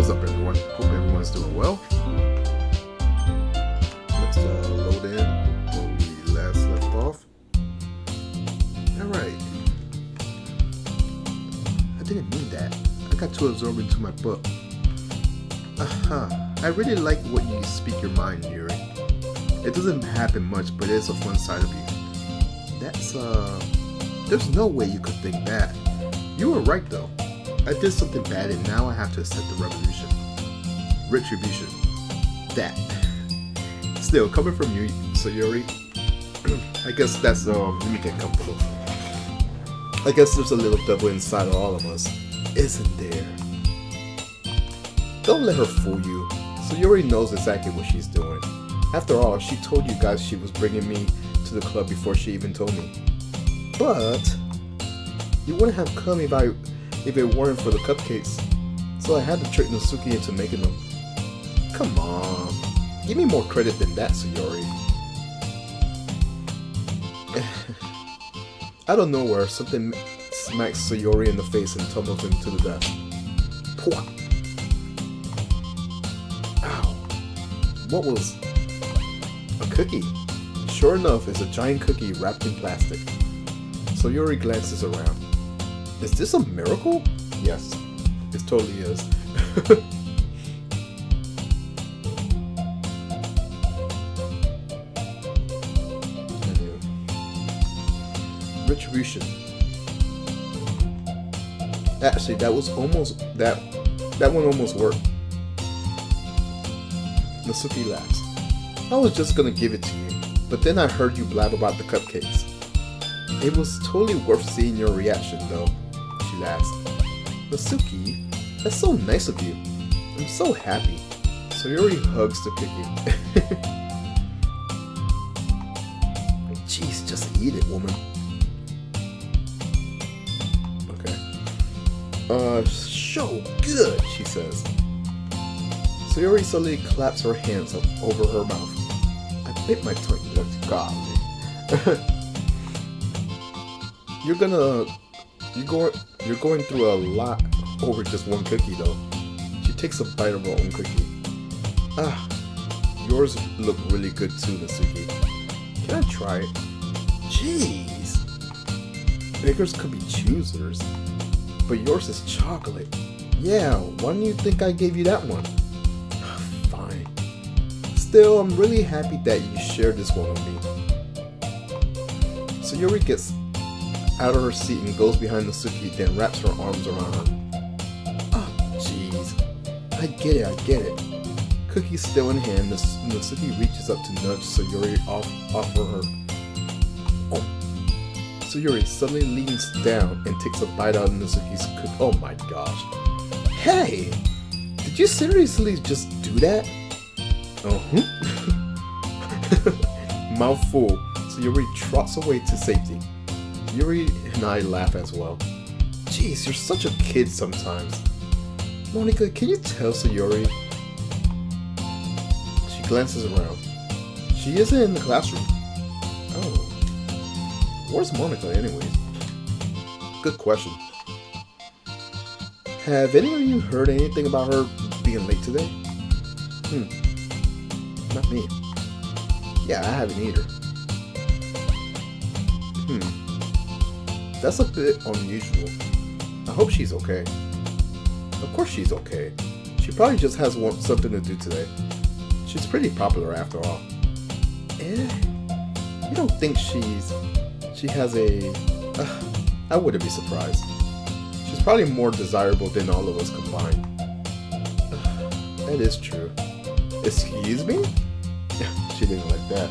What's up, everyone? Hope everyone's doing well. Let's load in where we last left off. Alright. I didn't mean that. I got too absorbed into my book. I really like what you speak your mind, Yuri. It doesn't happen much, but it's a fun side of you. There's no way you could think that. You were right, though. I did something bad and now I have to accept the retribution. That. Still, coming from you, Sayuri, I guess that's, let me get comfortable. I guess there's a little devil inside of all of us, isn't there? Don't let her fool you. Sayuri knows exactly what she's doing. After all, she told you guys she was bringing me to the club before she even told me. But you wouldn't have come if it weren't for the cupcakes. So I had to trick Natsuki into making them. Come on. Give me more credit than that, Sayuri. Out of nowhere, something smacks Sayuri in the face and tumbles him to the death. Pwah! Ow. What was... a cookie? Sure enough, it's a giant cookie wrapped in plastic. Sayuri glances around. Is this a miracle? Yes, it totally is. Retribution. Actually, that was almost that one almost worked. Natsuki laughs. I was just gonna give it to you, but then I heard you blab about the cupcakes. It was totally worth seeing your reaction, though. She laughs. Natsuki, that's so nice of you. I'm so happy. Sayuri hugs the cookie. Jeez, just eat it, woman. So good, she says. Sayuri suddenly claps her hands up over her mouth. I bit my tongue. Golly. You're going through a lot over just one cookie, though. She takes a bite of her own cookie. Yours look really good too, Natsuki. Can I try it? Jeez. Bakers could be choosers, but yours is chocolate. Yeah, why don't you think I gave you that one? Fine. Still, I'm really happy that you shared this one with me. Sayuri gets out of her seat and goes behind Natsuki, then wraps her arms around her. Oh, jeez. I get it. Cookie still in hand, Natsuki reaches up to nudge Sayuri off for her. Oh. Sayuri suddenly leans down and takes a bite out of Natsuki's cookie. Oh my gosh. Hey! Did you seriously just do that? Mouthful. Sayuri trots away to safety. Yuri and I laugh as well. Jeez, you're such a kid sometimes. Monika, can you tell Sayuri? She glances around. She isn't in the classroom. Oh. Where's Monika anyways? Good question. Have any of you heard anything about her being late today? Not me. Yeah, I haven't either. That's a bit unusual. I hope she's okay. Of course she's okay. She probably just has something to do today. She's pretty popular after all. You don't think she has a... I wouldn't be surprised. She's probably more desirable than all of us combined. That is true. Excuse me? She didn't like that.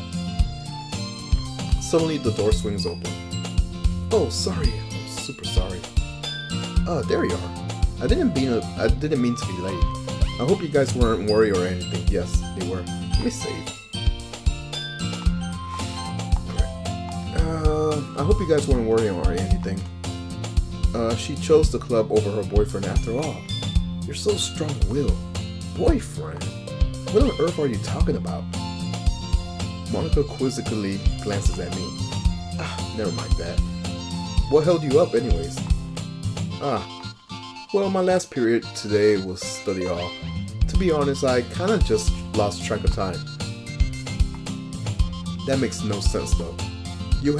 Suddenly the door swings open. Oh, sorry. I'm super sorry. There you are. I didn't mean to be late. I hope you guys weren't worried or anything. Yes, they were. Let me save. I hope you guys weren't worried or anything. She chose the club over her boyfriend after all. You're so strong-willed. Boyfriend? What on earth are you talking about? Monika quizzically glances at me. Never mind that. What held you up anyways? Well, my last period today was study hall. To be honest, I kinda just lost track of time. That makes no sense though. You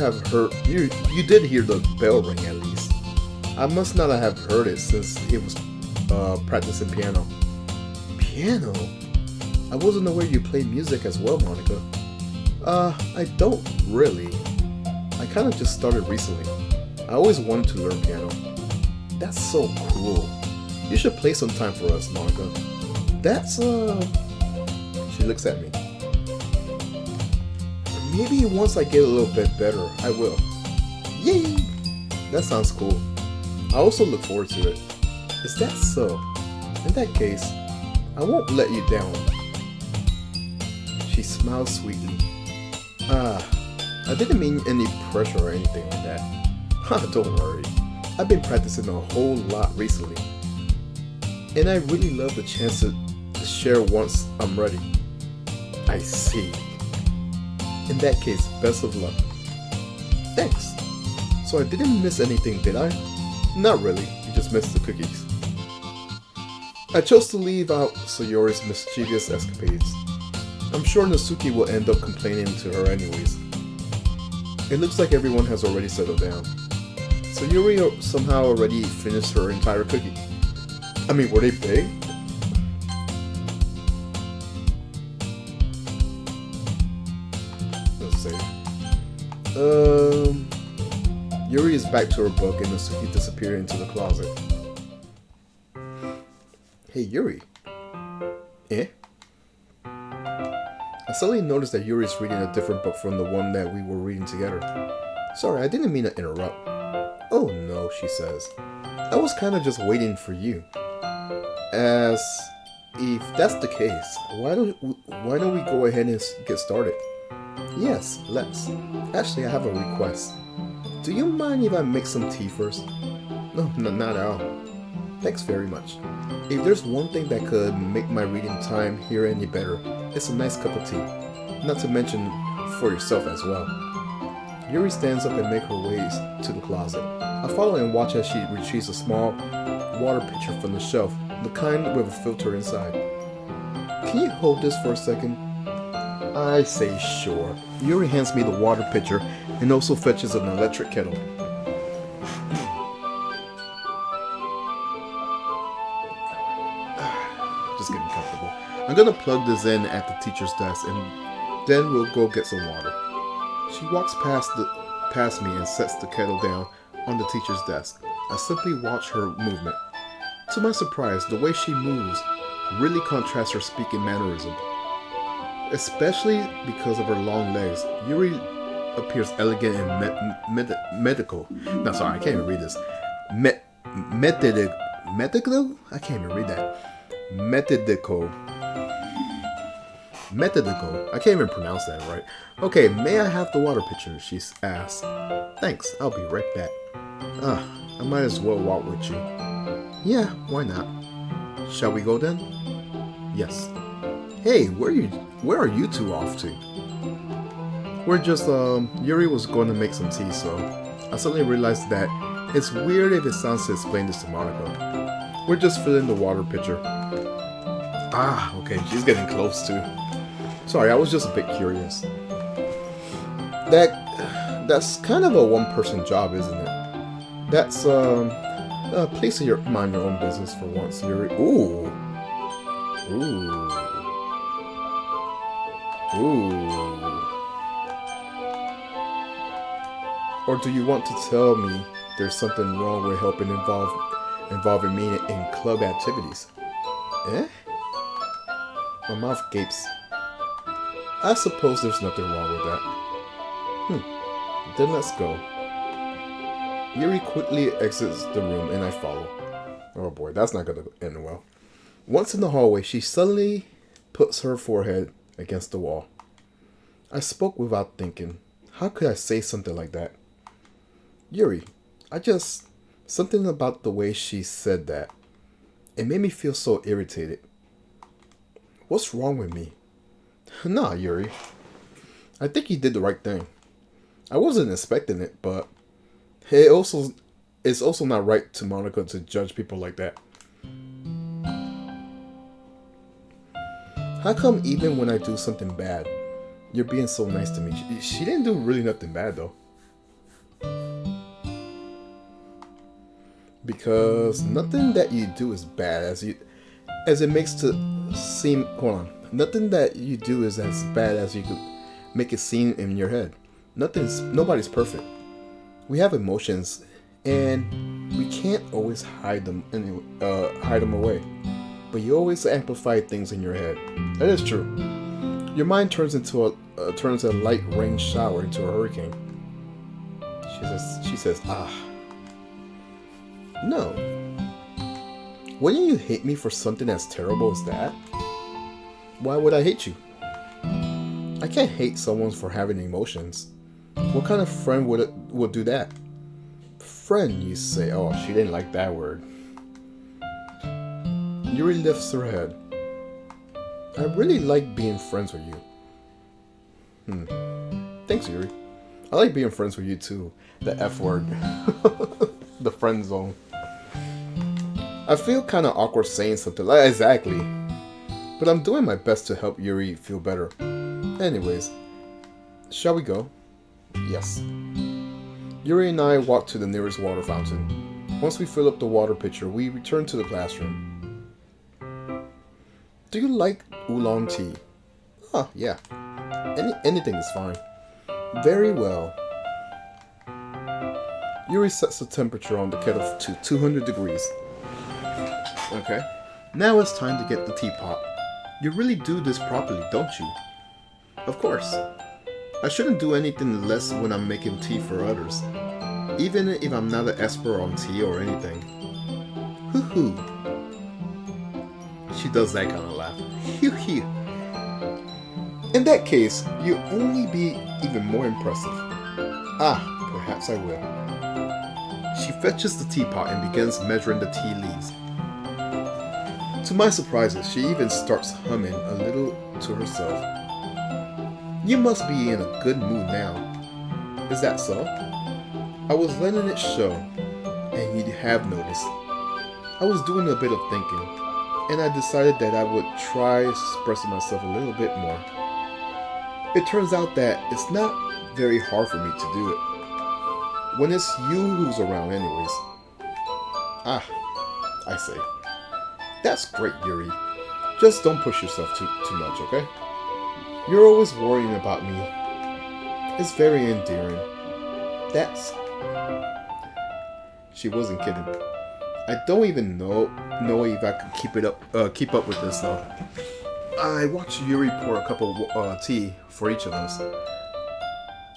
did hear the bell ring at least. I must not have heard it since it was practicing piano. Piano? I wasn't aware you played music as well, Monica. I don't really. I kinda just started recently. I always wanted to learn piano. That's so cool. You should play sometime for us, Monica. She looks at me. Maybe once I get a little bit better, I will. Yay! That sounds cool. I also look forward to it. Is that so? In that case, I won't let you down. She smiles sweetly. I didn't mean any pressure or anything like that. Don't worry. I've been practicing a whole lot recently. And I really love the chance to share once I'm ready. I see. In that case, best of luck. Thanks. So I didn't miss anything, did I? Not really. You just missed the cookies. I chose to leave out Sayori's mischievous escapades. I'm sure Natsuki will end up complaining to her anyways. It looks like everyone has already settled down. Sayori somehow already finished her entire cookie. I mean, were they big? Let's see. Yuri is back to her book and Natsuki disappeared into the closet. Hey, Yuri. Eh? I suddenly noticed that Yuri is reading a different book from the one that we were reading together. Sorry, I didn't mean to interrupt. Oh no, she says. I was kinda just waiting for you. As if that's the case, why don't we go ahead and get started? Yes, let's. Actually, I have a request. Do you mind if I make some tea first? No, not at all. Thanks very much. If there's one thing that could make my reading time here any better, it's a nice cup of tea. Not to mention for yourself as well. Yuri stands up and makes her way to the closet. I follow and watch as she retrieves a small water pitcher from the shelf, the kind with a filter inside. Can you hold this for a second? I say sure. Yuri hands me the water pitcher and also fetches an electric kettle. Just getting comfortable. I'm gonna plug this in at the teacher's desk and then we'll go get some water. She walks past me and sets the kettle down on the teacher's desk. I simply watch her movement. To my surprise, the way she moves really contrasts her speaking mannerism. Especially because of her long legs, Yuri appears elegant and medical. No, sorry, I can't even read this. Medical? I can't even read that. Methodical. I can't even pronounce that right. Okay, may I have the water pitcher? She asks. Thanks, I'll be right back. I might as well walk with you. Yeah, why not? Shall we go then? Yes. Hey, where are you two off to? We're just, Yuri was going to make some tea, so I suddenly realized that it's weird if it sounds to explain this to Monica. We're just filling the water pitcher. Okay, she's getting close too. Sorry, I was just a bit curious. That's kind of a one-person job, isn't it? That's, please mind your own business for once, Yuri. Ooh. Or do you want to tell me there's something wrong with helping involving me in club activities? Eh? My mouth gapes. I suppose there's nothing wrong with that. Then let's go. Yuri quickly exits the room and I follow. Oh boy, that's not gonna end well. Once in the hallway, she suddenly puts her forehead against the wall. I spoke without thinking. How could I say something like that? Yuri, something about the way she said that. It made me feel so irritated. What's wrong with me? Nah, Yuri. I think you did the right thing. I wasn't expecting it, but it also It's also not right to Monica to judge people like that. How come even when I do something bad, you're being so nice to me? She didn't do really nothing bad though. Because nothing that you do is bad as it makes to seem. Hold on. Nothing that you do is as bad as you could make it seem in your head. Nobody's perfect. We have emotions, and we can't always hide them away. But you always amplify things in your head. That is true. Your mind turns a light rain shower into a hurricane. She says, ah. No. Wouldn't you hate me for something as terrible as that? Why would I hate you? I can't hate someone for having emotions. What kind of friend would do that? Friend, you say. Oh, she didn't like that word. Yuri lifts her head. I really like being friends with you. Thanks, Yuri. I like being friends with you too. The F word. The friend zone. I feel kind of awkward saying something like exactly. But I'm doing my best to help Yuri feel better. Anyways, shall we go? Yes. Yuri and I walk to the nearest water fountain. Once we fill up the water pitcher, we return to the classroom. Do you like oolong tea? Oh, yeah. Anything is fine. Very well. Yuri sets the temperature on the kettle to 200 degrees. Okay. Now it's time to get the teapot. You really do this properly, don't you? Of course. I shouldn't do anything less when I'm making tea for others. Even if I'm not an expert on tea or anything. Hoo-hoo. She does that kind of laugh. Hoo-hoo. In that case, you'll only be even more impressive. Ah, perhaps I will. She fetches the teapot and begins measuring the tea leaves. To my surprises, she even starts humming a little to herself. You must be in a good mood now. Is that so? I was letting it show, and you'd have noticed. I was doing a bit of thinking, and I decided that I would try expressing myself a little bit more. It turns out that it's not very hard for me to do it. When it's you who's around anyways. Ah, I say. That's great, Yuri. Just don't push yourself too much, okay? You're always worrying about me. It's very endearing. That's... She wasn't kidding. I don't even know if I can keep up with this though. I watched Yuri pour a cup of tea for each of us.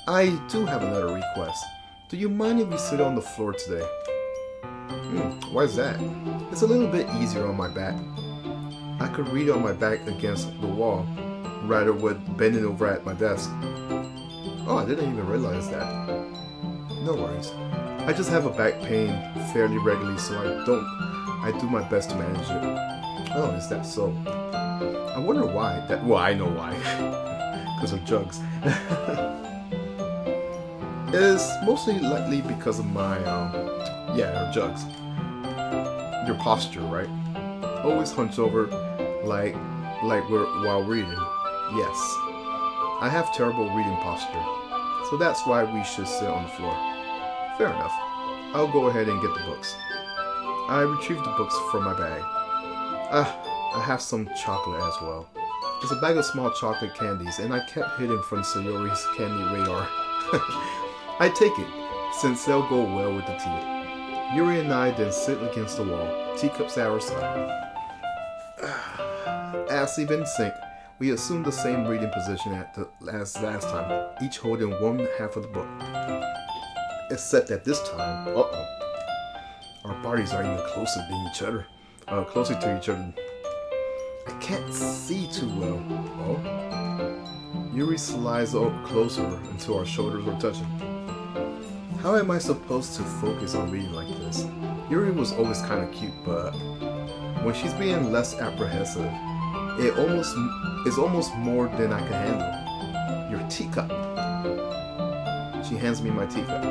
I do have another request. Do you mind if we sit on the floor today? Why is that? It's a little bit easier on my back. I could read on my back against the wall, rather than bending over at my desk. Oh, I didn't even realize that. No worries. I just have a back pain fairly regularly, so I do my best to manage it. Oh, is that so? I wonder why. Well, I know why. Because of jugs. It's mostly likely because of my, jugs. Your posture, right? Always hunch over, like while reading. Yes, I have terrible reading posture, so that's why we should sit on the floor. Fair enough. I'll go ahead and get the books. I retrieved the books from my bag. I have some chocolate as well. It's a bag of small chocolate candies, and I kept hidden from Sayori's candy radar. I take it, since they'll go well with the tea. Yuri and I then sit against the wall, teacups at our side. As if in sync, we assume the same reading position as last time, each holding one half of the book. Except that this time, our bodies are even closer to each other. I can't see too well. Oh? Yuri slides closer until our shoulders are touching. How am I supposed to focus on reading like this? Yuri was always kind of cute, but when she's being less apprehensive, it's almost more than I can handle. Your teacup. She hands me my teacup.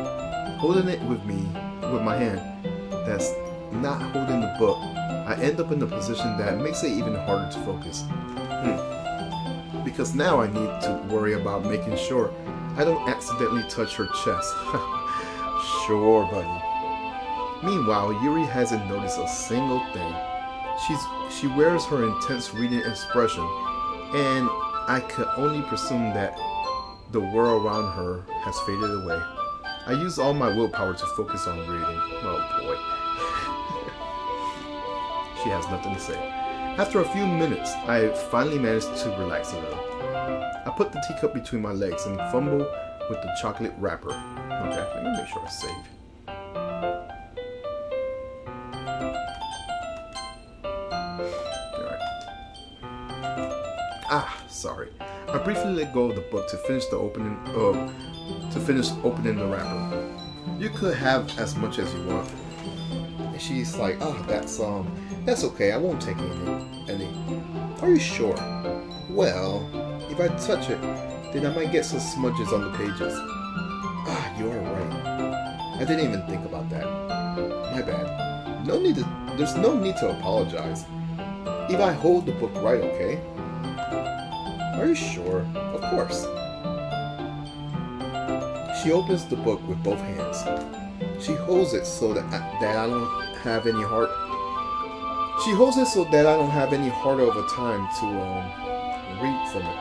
Holding it with me with my hand that's not holding the book, I end up in a position that makes it even harder to focus. Because now I need to worry about making sure I don't accidentally touch her chest. Sure, buddy. Meanwhile, Yuri hasn't noticed a single thing. She wears her intense reading expression, and I could only presume that the world around her has faded away. I use all my willpower to focus on reading. Oh boy. She has nothing to say. After a few minutes, I finally managed to relax a little. I put the teacup between my legs and fumble with the chocolate wrapper. Okay, let me make sure I save. Sorry. I briefly let go of the book to finish opening the wrapper. You could have as much as you want. And she's like, that's okay. I won't take any. Are you sure? Well, if I touch it, then I might get some smudges on the pages. You're right. I didn't even think about that. My bad. There's no need to apologize. If I hold the book right, okay? Are you sure? Of course. She opens the book with both hands. She holds it so that I don't have any hard. She holds it so that I don't have any harder of a time to read from it.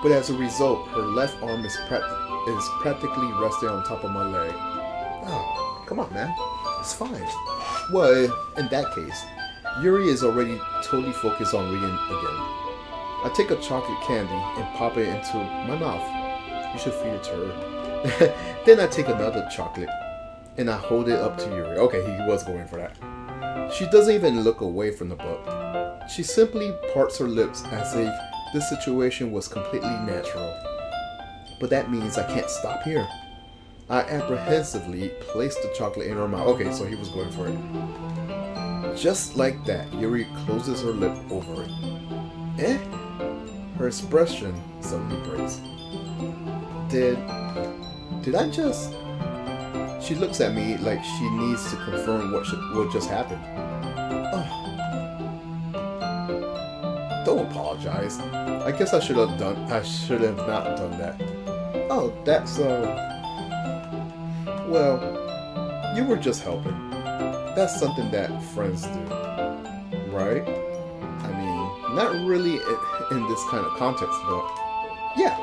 But as a result, her left arm is practically resting on top of my leg. Oh, come on, man. It's fine. Well, in that case, Yuri is already totally focused on reading again. I take a chocolate candy and pop it into my mouth. You should feed it to her. Then I take another chocolate and I hold it up to Yuri. Okay, he was going for that. She doesn't even look away from the book. She simply parts her lips as if this situation was completely natural. But that means I can't stop here. I apprehensively place the chocolate in her mouth. Okay, so he was going for it. Just like that, Yuri closes her lip over it. Her expression suddenly breaks. Did I just... She looks at me like she needs to confirm what just happened. Don't apologize. I guess I should have not done that. Oh, that's well, you were just helping. That's something that friends do, right? I mean, not really in this kind of context, but yeah,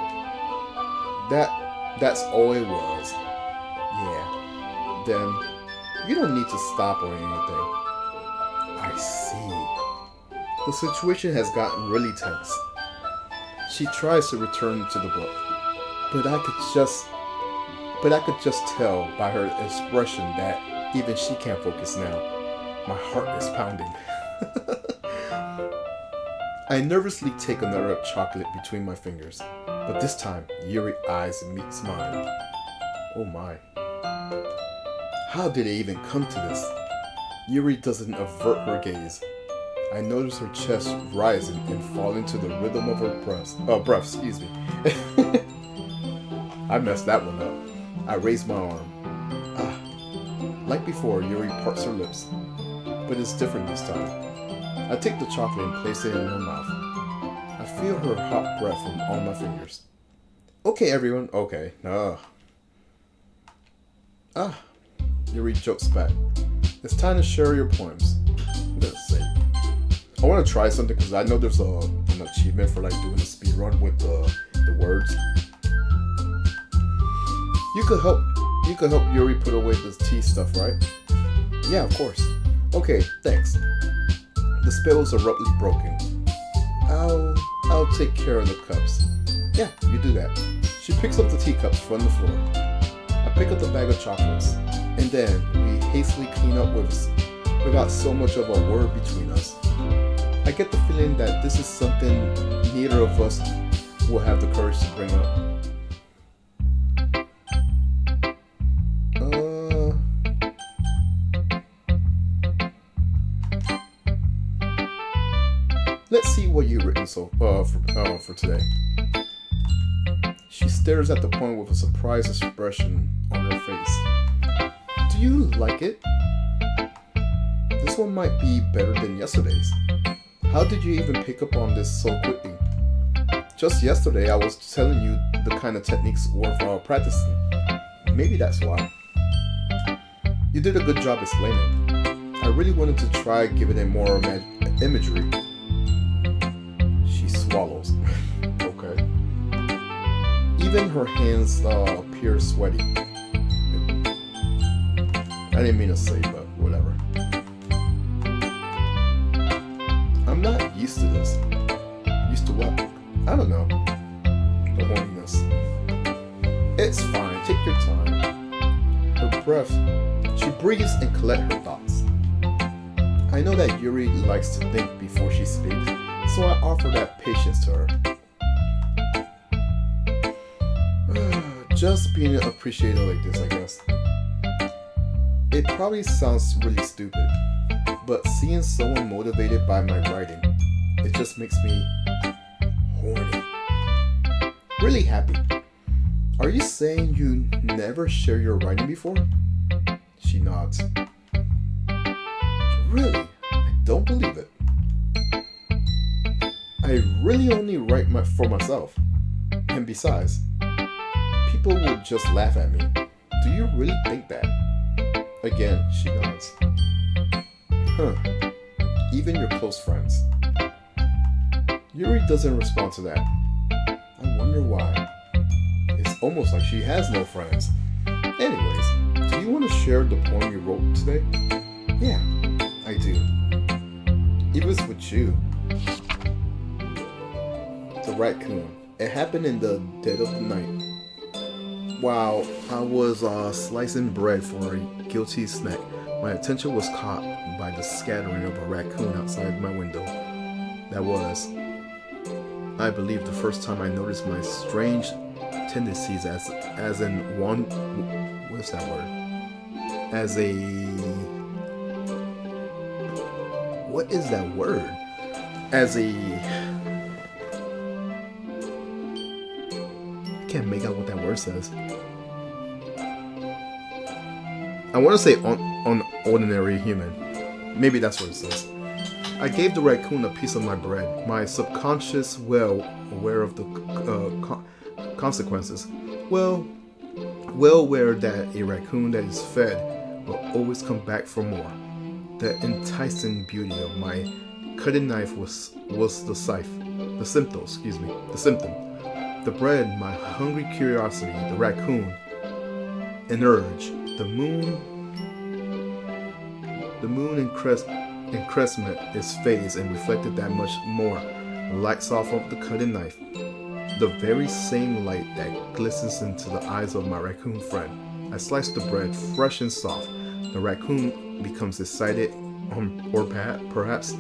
that's all it was. Yeah. Then you don't need to stop or anything. I see. The situation has gotten really tense. She tries to return to the book, but I could just tell by her expression that even she can't focus now. My heart is pounding. I nervously take another chocolate between my fingers, but this time Yuri's eyes meets mine. Oh my. How did it even come to this? Yuri doesn't avert her gaze. I notice her chest rising and falling to the rhythm of her breath, excuse me. I messed that one up. I raise my arm. Like before, Yuri parts her lips, but it's different this time. I take the chocolate and place it in her mouth. I feel her hot breath on my fingers. Okay, everyone, okay. Yuri jokes back. It's time to share your poems. I'm gonna say. I want to try something because I know there's an achievement for like doing a speed run with the words. You could help Yuri put away the tea stuff, right? Yeah, of course. Okay, thanks. The spell is abruptly broken. I'll take care of the cups. Yeah, you do that. She picks up the teacups from the floor. I pick up the bag of chocolates, and then we hastily clean up without so much of a word between us. I get the feeling that this is something neither of us will have the courage to bring up. Let's see what you've written for today. She stares at the poem with a surprised expression on her face. Do you like it? This one might be better than yesterday's. How did you even pick up on this so quickly? Just yesterday I was telling you the kind of techniques worth practicing. Maybe that's why. You did a good job explaining. I really wanted to try giving it more imagery. She swallows. Okay. Even her hands appear sweaty. I didn't mean to say, but whatever. I'm not used to this. Used to what? I don't know. The horniness. It's fine. Take your time. Her breath. She breathes and collects her thoughts. I know that Yuri likes to think before she speaks, so I offer that patience to her. Just being appreciated like this, I guess. It probably sounds really stupid, but seeing someone motivated by my writing, it just makes me horny. Really happy. Are you saying you never share your writing before? She nods. Really? I don't believe it. I really only write for myself. And besides, people would just laugh at me. Do you really think that? Again, she nods. Huh. Even your close friends. Yuri doesn't respond to that. I wonder why. It's almost like she has no friends. Anyways, do you want to share the poem you wrote today? Yeah, I do. It was with you. The raccoon. It happened in the dead of the night. While I was slicing bread for a guilty snack, my attention was caught by the scattering of a raccoon outside my window. That was, I believe, the first time I noticed my strange tendencies as in one. What's that word? As a. What is that word? As a. I can't make out what that word says. I want to say ordinary human. Maybe that's what it says. I gave the raccoon a piece of my bread. My subconscious, well aware of the consequences. Well aware that a raccoon that is fed will always come back for more. The enticing beauty of my cutting knife was the symptom. The bread, my hungry curiosity, the raccoon, an urge. The moon encrestment is phased and reflected that much more. Lights off of the cutting knife. The very same light that glistens into the eyes of my raccoon friend. I slice the bread fresh and soft. The raccoon becomes excited, or perhaps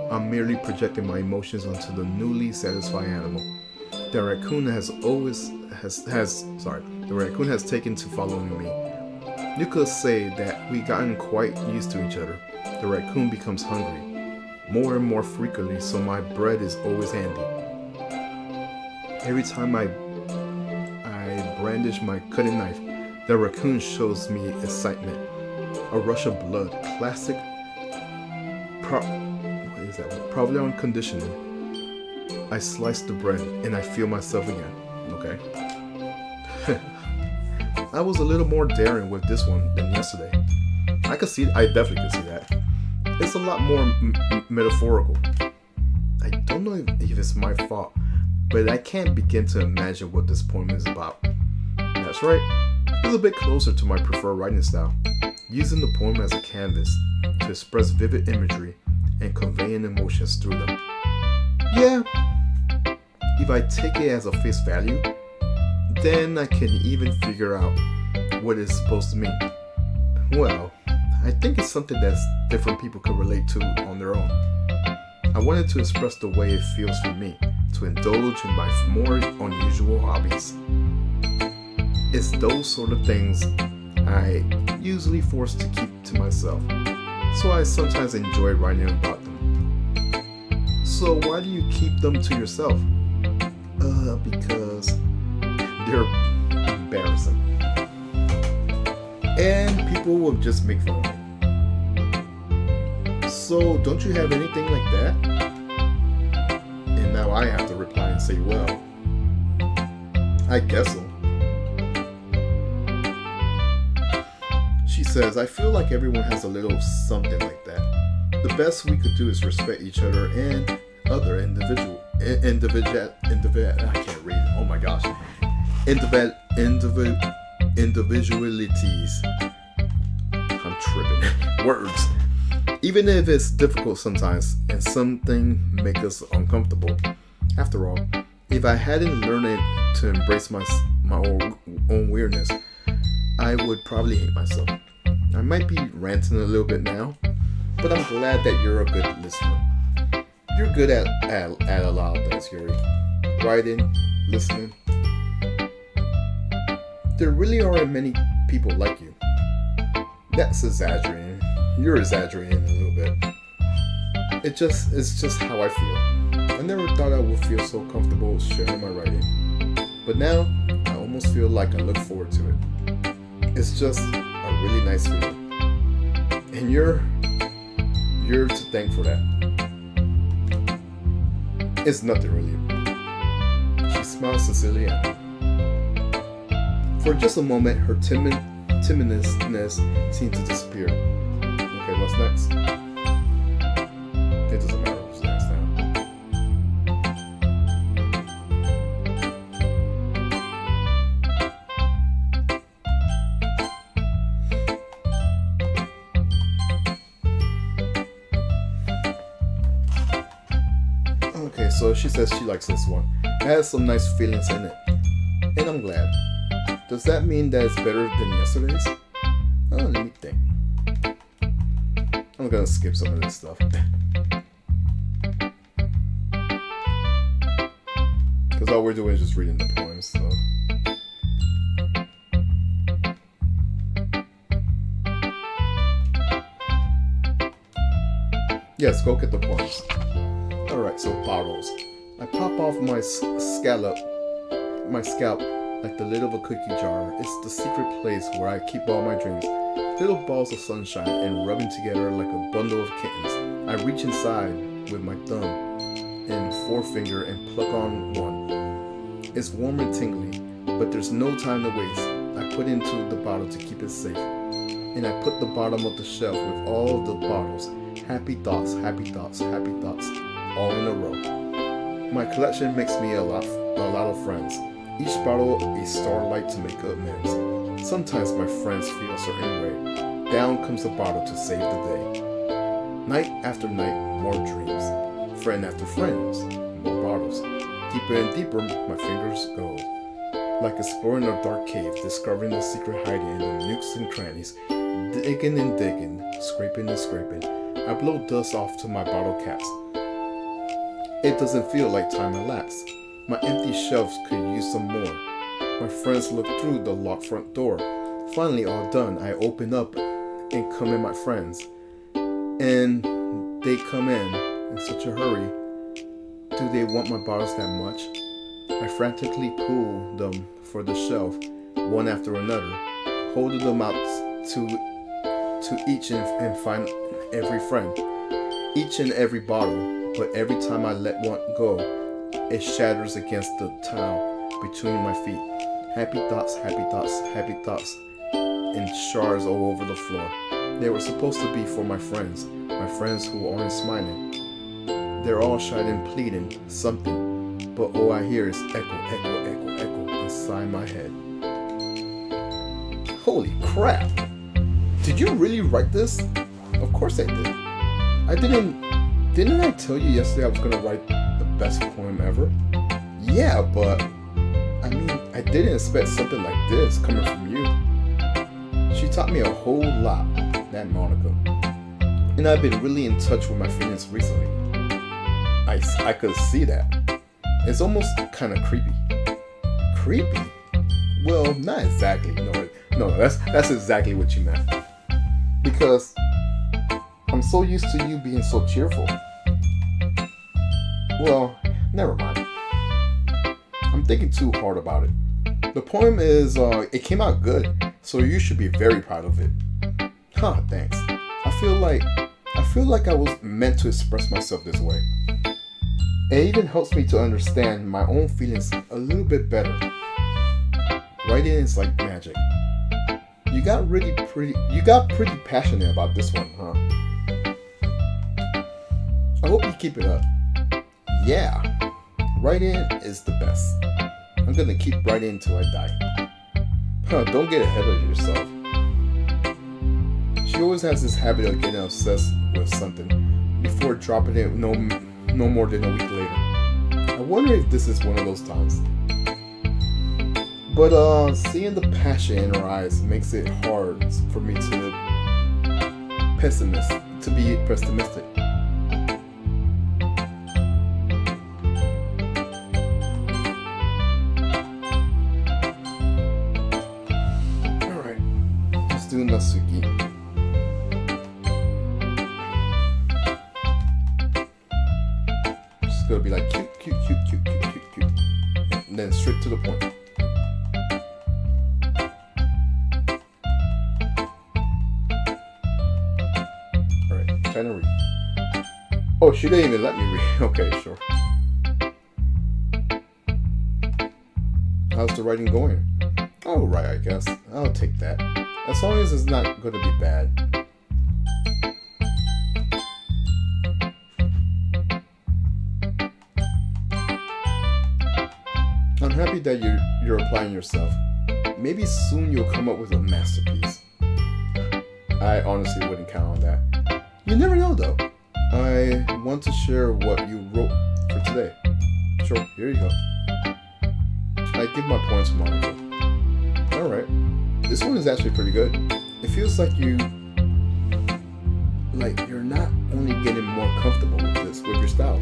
I'm merely projecting my emotions onto the newly satisfied animal. The raccoon has taken to following me. You could say that we gotten quite used to each other. The raccoon becomes hungry, more and more frequently, so my bread is always handy. Every time I brandish my cutting knife, the raccoon shows me excitement. A rush of blood, classic Provolone conditioning. I slice the bread and I feel myself again. Okay. I was a little more daring with this one than yesterday. I definitely could see that. It's a lot more metaphorical. I don't know if it's my fault, but I can't begin to imagine what this poem is about. That's right, it's a bit closer to my preferred writing style, using the poem as a canvas to express vivid imagery and conveying emotions through them. Yeah, if I take it as a face value, then I can even figure out what it's supposed to mean. Well, I think it's something that different people can relate to on their own. I wanted to express the way it feels for me to indulge in my more unusual hobbies. It's those sort of things I usually force to keep to myself, so I sometimes enjoy writing about them. So why do you keep them to yourself? Because they're embarrassing. and people will just make fun of me. So, don't you have anything like that? And now I have to reply and say, well, I guess so. She says, I feel like everyone has a little something like that. The best we could do is respect each other and other individual, I can't read it. Oh my gosh. Individualities. I'm tripping. Words. Even if it's difficult sometimes and something make us uncomfortable. After all, if I hadn't learned to embrace my own weirdness, I would probably hate myself. I might be ranting a little bit now, but I'm glad that you're a good listener. You're good at a lot of things, Yuri. Writing, listening. There really aren't many people like you. That's exaggerating. You're exaggerating a little bit. It's just how I feel. I never thought I would feel so comfortable sharing my writing. But now, I almost feel like I look forward to it. It's just a really nice feeling. And you're to thank for that. It's nothing really. She smiles sincerely at me. For just a moment, her timidness seemed to disappear. Okay, what's next? It doesn't matter what's next now. Okay, so she says she likes this one. It has some nice feelings in it. And I'm glad. Does that mean that it's better than yesterday's? Oh, let me think. I'm gonna skip some of this stuff. Because all we're doing is just reading the poems, so. Yes, go get the poems. Alright, so bottles. I pop off my scalp like the lid of a cookie jar. It's the secret place where I keep all my dreams. Little balls of sunshine and rubbing together like a bundle of kittens. I reach inside with my thumb and forefinger and pluck on one. It's warm and tingly, but there's no time to waste. I put into the bottle to keep it safe. And I put the bottom of the shelf with all of the bottles. Happy thoughts, happy thoughts, happy thoughts, all in a row. My collection makes me a lot of friends. Each bottle a starlight to make amends. Sometimes my friends feel a certain way. Down comes the bottle to save the day. Night after night, more dreams. Friend after friends, more bottles. Deeper and deeper, my fingers go. Like exploring a dark cave, discovering the secret hiding in the nooks and crannies. Digging and digging, scraping and scraping. I blow dust off to my bottle caps. It doesn't feel like time elapsed. My empty shelves could use some more. My friends look through the locked front door. Finally, all done, I open up and come in my friends. And they come in such a hurry. Do they want my bottles that much? I frantically pull them for the shelf, one after another, holding them out to each and find every friend, each and every bottle. But every time I let one go, it shatters against the tile between my feet. Happy thoughts, happy thoughts, happy thoughts, and shards all over the floor. They were supposed to be for my friends who aren't smiling. They're all shy and pleading something, but all I hear is echo, echo, echo, echo inside my head. Holy crap! Did you really write this? Of course I did. Didn't I tell you yesterday I was gonna write the best poem ever? Yeah, but I mean, I didn't expect something like this coming from you. She taught me a whole lot, that Monica. And I've been really in touch with my feelings recently. I could see that. It's almost kind of creepy. Creepy? Well, not exactly. No, that's exactly what you meant. Because I'm so used to you being so cheerful. Well, never mind. I'm thinking too hard about it. The poem is, it came out good. So you should be very proud of it. Huh, thanks. I feel like I was meant to express myself this way. It even helps me to understand my own feelings a little bit better. Writing is like magic. You got pretty passionate about this one, huh? I hope you keep it up. Yeah, writing is the best. I'm gonna keep writing until I die. Huh, don't get ahead of yourself. She always has this habit of getting obsessed with something before dropping it no more than a week later. I wonder if this is one of those times. But seeing the passion in her eyes makes it hard for me to be pessimistic. Alright, let's do Natsuki. Just gonna be like cute. And then straight to the point. Trying to read. Oh, she didn't even let me read. Okay, sure. How's the writing going? All right, I guess. I'll take that. As long as it's not going to be bad. I'm happy that you're applying yourself. Maybe soon you'll come up with a masterpiece. I honestly wouldn't count on that. You never know, though. I want to share what you wrote for today. Sure, here you go. I give my points to Monica. Alright. This one is actually pretty good. It feels like you're not only getting more comfortable with your style,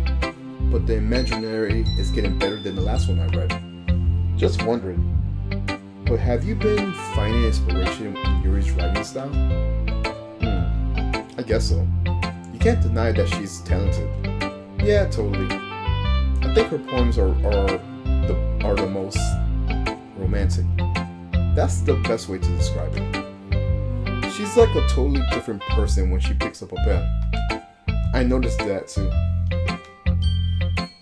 but the imaginary is getting better than the last one I read. Just wondering, but have you been finding inspiration in Yuri's writing style? I guess so. You can't deny that she's talented. Yeah, totally. I think her poems are the most romantic. That's the best way to describe it. She's like a totally different person when she picks up a pen. I noticed that too.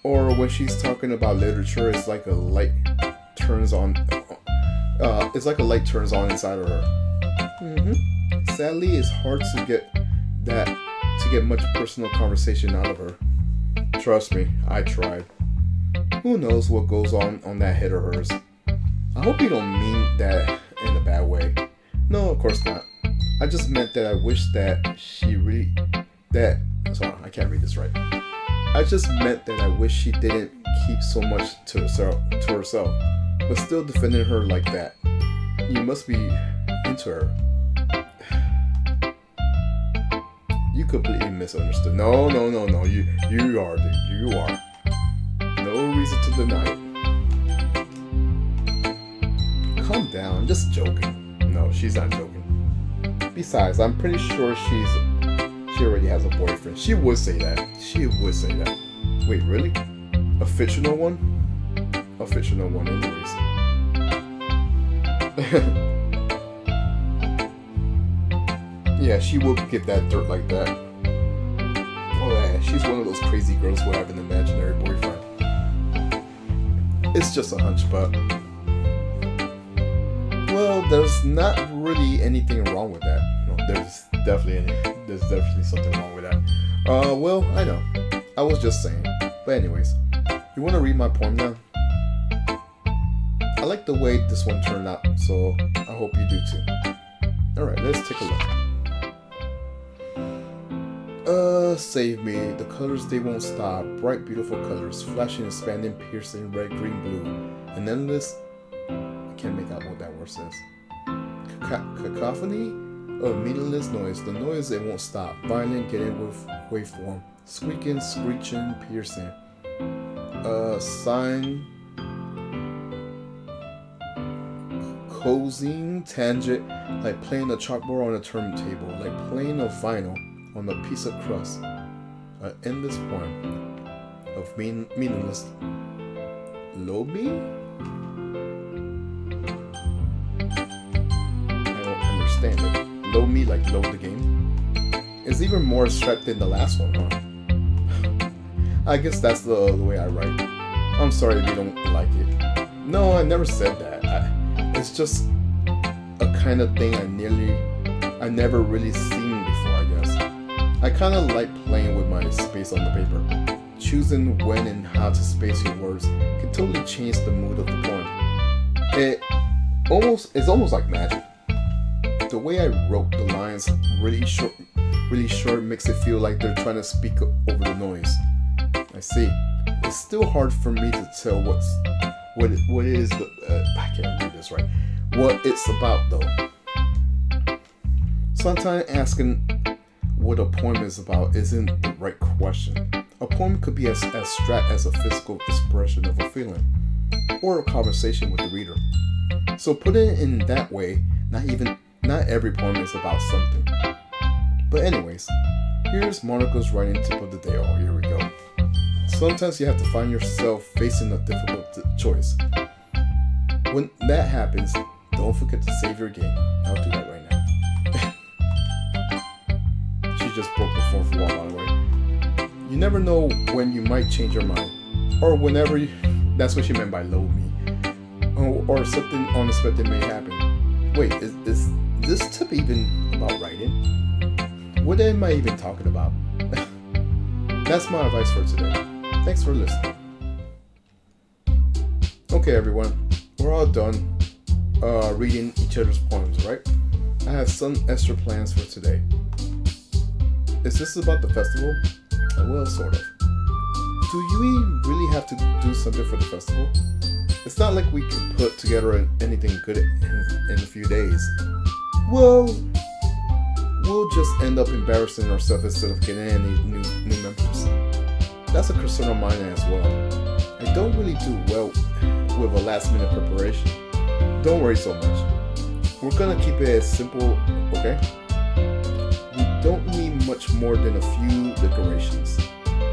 Or when she's talking about literature, it's like a light turns on. It's like a light turns on inside of her. Sadly, it's hard to get much personal conversation out of her. Trust me, I tried. Who knows what goes on that head of hers. I hope you don't mean that in a bad way. No, of course not. I just meant that I wish that sorry, I can't read this right. I just meant that I wish she didn't keep so much to herself, but still defending her like that. You must be into her. You completely misunderstood. No. You are, dude. You are. No reason to deny it. Calm down. I'm just joking. No, she's not joking. Besides, I'm pretty sure she already has a boyfriend. She would say that. Wait, really? A fictional one? A fictional one, anyways. Yeah, she will give that dirt like that. Oh yeah, she's one of those crazy girls who have an imaginary boyfriend. It's just a hunch, but... Well, there's not really anything wrong with that. No, there's definitely something wrong with that. Well, I know. I was just saying. But anyways, you want to read my poem now? I like the way this one turned out, so I hope you do too. Alright, let's take a look. Save me. The colors, they won't stop. Bright, beautiful colors. Flashing, expanding, piercing, red, green, blue. And endless... I can't make out what that word says. Cacophony of meaningless noise. The noise, it won't stop. Violent, getting with waveform. Squeaking, screeching, piercing. Sign... Cozying, tangent. Like playing a chalkboard on a turntable. Like playing a vinyl on a piece of crust. An endless poem of meaningless Lobi? I understand it. Load me like load the game. It's even more abstract than the last one, huh? I guess that's the way I write. I'm sorry if you don't like it. No, I never said that. It's just a kind of thing I never really seen before, I guess. I kind of like playing with my space on the paper. Choosing when and how to space your words can totally change the mood of the poem. It's almost like magic. The way I wrote the lines really short makes it feel like they're trying to speak over the noise. I see. It's still hard for me to tell what I can't read this right. What it's about though. Sometimes asking what a poem is about isn't the right question. A poem could be as abstract as a physical expression of a feeling, or a conversation with the reader. So put it in that way, not every poem is about something. But anyways, here's Monica's writing tip of the day. Oh, here we go. Sometimes you have to find yourself facing a difficult choice. When that happens, don't forget to save your game. I'll do that right now. She just broke the fourth wall, by the way. You never know when you might change your mind, or whenever that's what she meant by load me, or something unexpected may happen. Wait, is this tip even about writing? What am I even talking about? That's my advice for today. Thanks for listening. Okay, everyone, we're all done reading each other's poems, right? I have some extra plans for today. Is this about the festival? Well, sort of. Do we really have to do something for the festival? It's not like we can put together anything good in a few days. Well, we'll just end up embarrassing ourselves instead of getting any new members. That's a concern of mine as well. I don't really do well with a last minute preparation. Don't worry so much. We're gonna keep it as simple, okay? We don't need much more than a few decorations.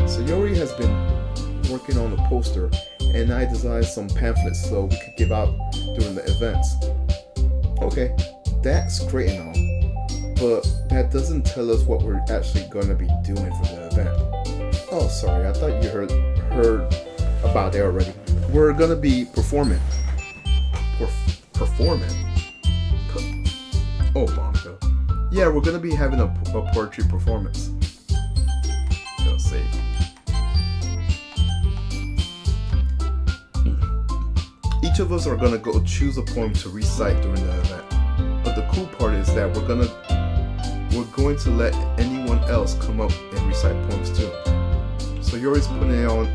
Sayori has been working on a poster, and I designed some pamphlets so we could give out during the events. Okay, that's great and all, but that doesn't tell us what we're actually gonna be doing for the event. Oh, sorry, I thought you heard about it already. We're gonna be performing. Performing? Oh, Monica. Yeah, we're gonna be having a poetry performance. Let's see. Each of us are gonna go choose a poem to recite during the event. But the cool part is that we're going to let anyone else come up and recite poems too. So you're always putting it on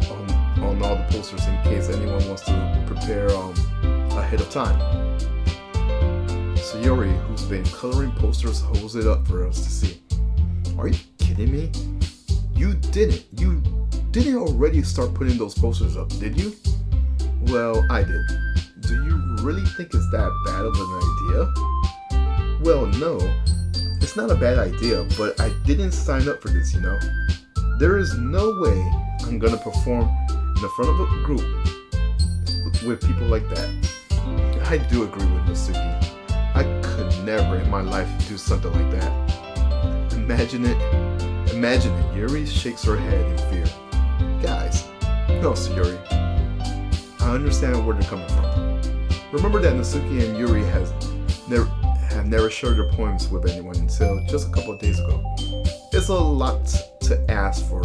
all the posters in case anyone wants to prepare ahead of time. Sayori, who's been coloring posters, holds it up for us to see. Are you kidding me? You didn't already start putting those posters up, did you? Well, I did. Do you really think it's that bad of an idea? Well, no. It's not a bad idea, but I didn't sign up for this, you know? There is no way I'm gonna perform in the front of a group with people like that. I do agree with Natsuki. I could never in my life do something like that. Imagine it. Yuri shakes her head in fear. Guys, no, Sayori. I understand where they're coming from. Remember that Natsuki and Yuri have never shared their poems with anyone until just a couple of days ago. It's a lot to ask for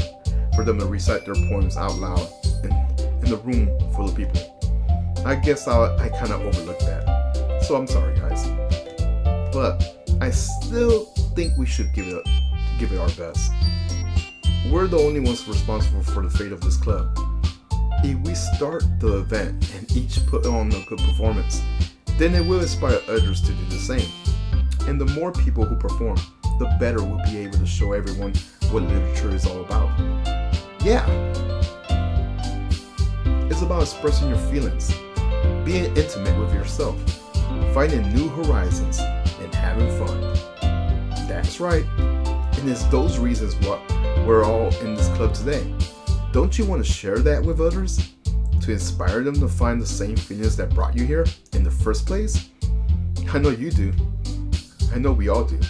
them to recite their poems out loud in the room full of people. I guess I kind of overlooked that. So I'm sorry, guys. But I still think we should give it our best. We're the only ones responsible for the fate of this club. If we start the event and each put on a good performance, then it will inspire others to do the same. And the more people who perform, the better we'll be able to show everyone what literature is all about. Yeah! It's about expressing your feelings, being intimate with yourself, finding new horizons, and having fun. That's right. And it's those reasons why we're all in this club today. Don't you want to share that with others? To inspire them to find the same feelings that brought you here in the first place? I know you do. I know we all do.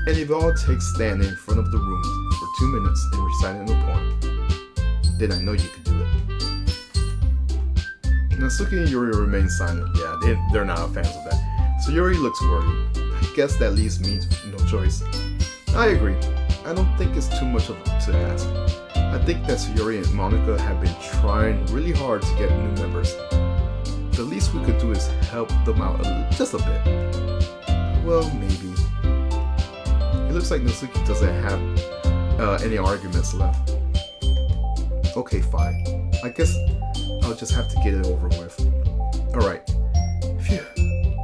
And if it all takes standing in front of the room for 2 minutes and reciting a poem, then I know you could do it. Natsuki and Yuri remain silent. Yeah, they're not fans of that. So Yuri looks worried. I guess that leaves me no choice. I agree. I don't think it's too much to ask. I think that Tsundere and Monika have been trying really hard to get new members. The least we could do is help them out just a bit. Well, maybe. It looks like Natsuki doesn't have any arguments left. Okay, fine. I guess I'll just have to get it over with. Alright. Phew.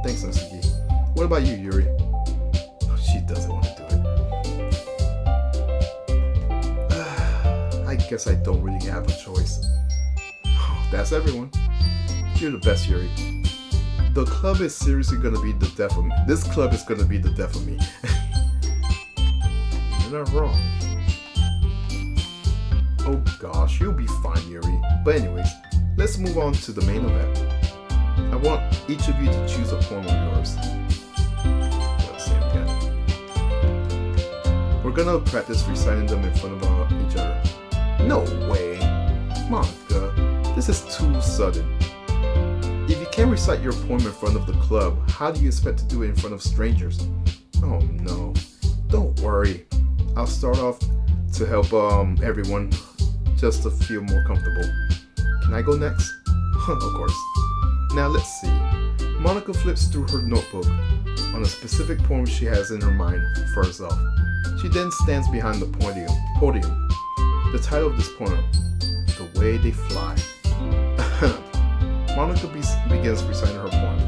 Thanks, Natsuki. What about you, Yuri? She doesn't want to do it. I guess I don't really have a choice. That's everyone. You're the best, Yuri. The club is seriously gonna be the death of me. This club is gonna be the death of me. You're not wrong. Oh gosh, you'll be fine, Yuri. But anyways, let's move on to the main event. I want each of you to choose a poem of yours. Let's say it again. We're gonna practice reciting them in front of each other. No way! Monika, this is too sudden. If you can't recite your poem in front of the club, how do you expect to do it in front of strangers? Oh no. Don't worry. I'll start off to help everyone just to feel more comfortable. Can I go next? Of course. Now let's see. Monika flips through her notebook on a specific poem she has in her mind for herself. She then stands behind the podium. The title of this poem, The Way They Fly. Monika begins reciting her poem.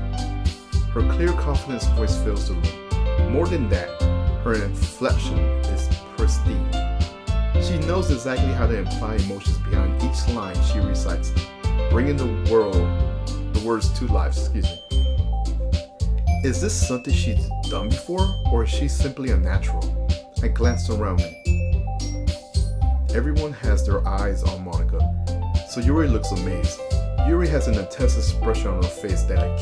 Her clear, confident voice fills the room. More than that, her inflection is pristine. She knows exactly how to imply emotions behind each line she recites, bringing the words to life. Is this something she's done before, or is she simply a natural? I glanced around me. Everyone has their eyes on Monika, so Yuri looks amazed. Yuri has an intense expression on her face that I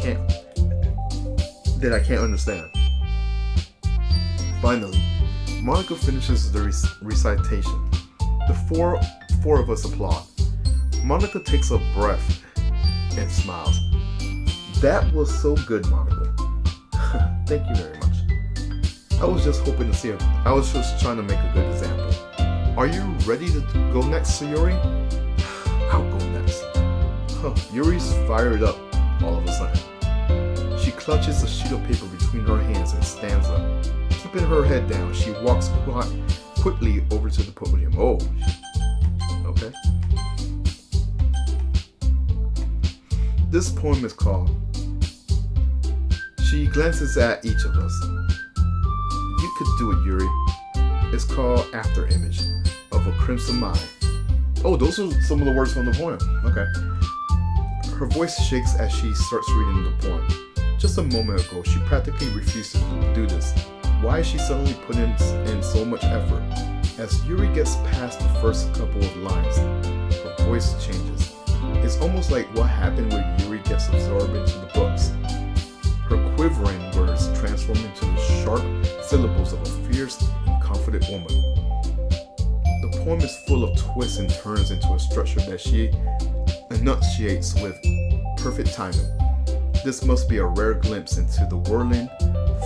can't understand. Finally, Monika finishes the recitation. The four of us applaud. Monika takes a breath and smiles. That was so good, Monika. Thank you very much. I was just hoping to see her. I was just trying to make a good example. Are you ready to go next, Yuri? I'll go next. Yuri's fired up all of a sudden. She clutches a sheet of paper between her hands and stands up. Keeping her head down, she walks quickly over to the podium. Oh, okay. This poem is called. She glances at each of us. You could do it, Yuri. It's called After Image of a Crimson Mind. Oh, those are some of the words from the poem. Okay. Her voice shakes as she starts reading the poem. Just a moment ago, she practically refused to do this. Why is she suddenly putting in so much effort? As Yuri gets past the first couple of lines, her voice changes. It's almost like what happened when Yuri gets absorbed into the books. Her quivering words transform into the sharp syllables of a fierce and confident woman. The poem is full of twists and turns into a structure that she enunciates with perfect timing. This must be a rare glimpse into the whirling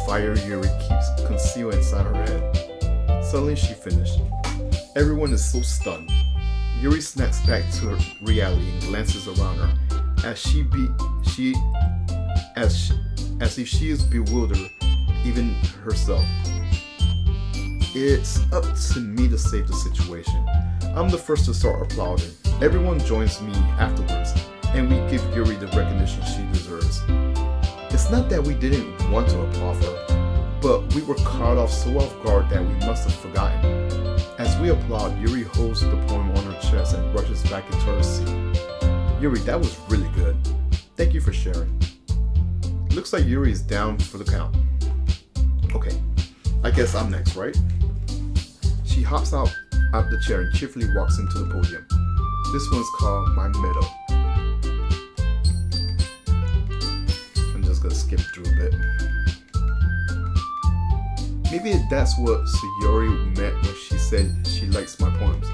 fire Yuri keeps concealed inside her head. Suddenly she finished. Everyone is so stunned. Yuri snaps back to her reality and glances around her as if she is bewildered, even herself. It's up to me to save the situation. I'm the first to start applauding. Everyone joins me afterwards, and we give Yuri the recognition she deserves. It's not that we didn't want to applaud her, but we were caught off so off guard that we must have forgotten. As we applaud, Yuri holds the poem on her chest and rushes back into her seat. Yuri, that was really good. Thank you for sharing. Looks like Yuri is down for the count. Okay, I guess I'm next, right? She hops out the chair and cheerfully walks into the podium. This one's called My Meadow. I'm just gonna skip through a bit. Maybe that's what Tsundere meant when she said she likes my poems.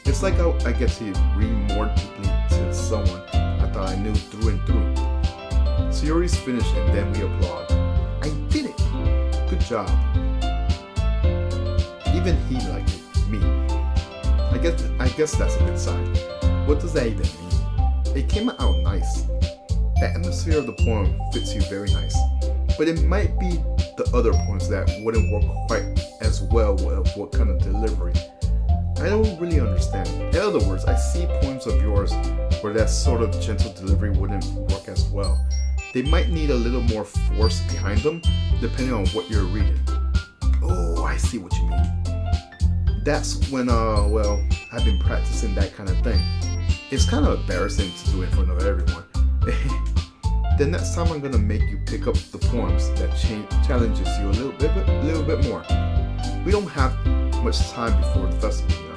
It's like I get to read more deeply to someone I thought I knew through and through. Tsundere's finished and then we applaud. I did it! Good job. Even he liked it. Me. I guess that's a good sign. What does that even mean? It came out nice. The atmosphere of the poem fits you very nice. But it might be the other poems that wouldn't work quite as well with what kind of delivery. I don't really understand. In other words, I see poems of yours where that sort of gentle delivery wouldn't work as well. They might need a little more force behind them, depending on what you're reading. Oh, I see what you mean. That's when, well, I've been practicing that kind of thing. It's kind of embarrassing to do it in front of everyone. The next time I'm gonna make you pick up the poems that challenges you a little bit more. We don't have much time before the festival, you know.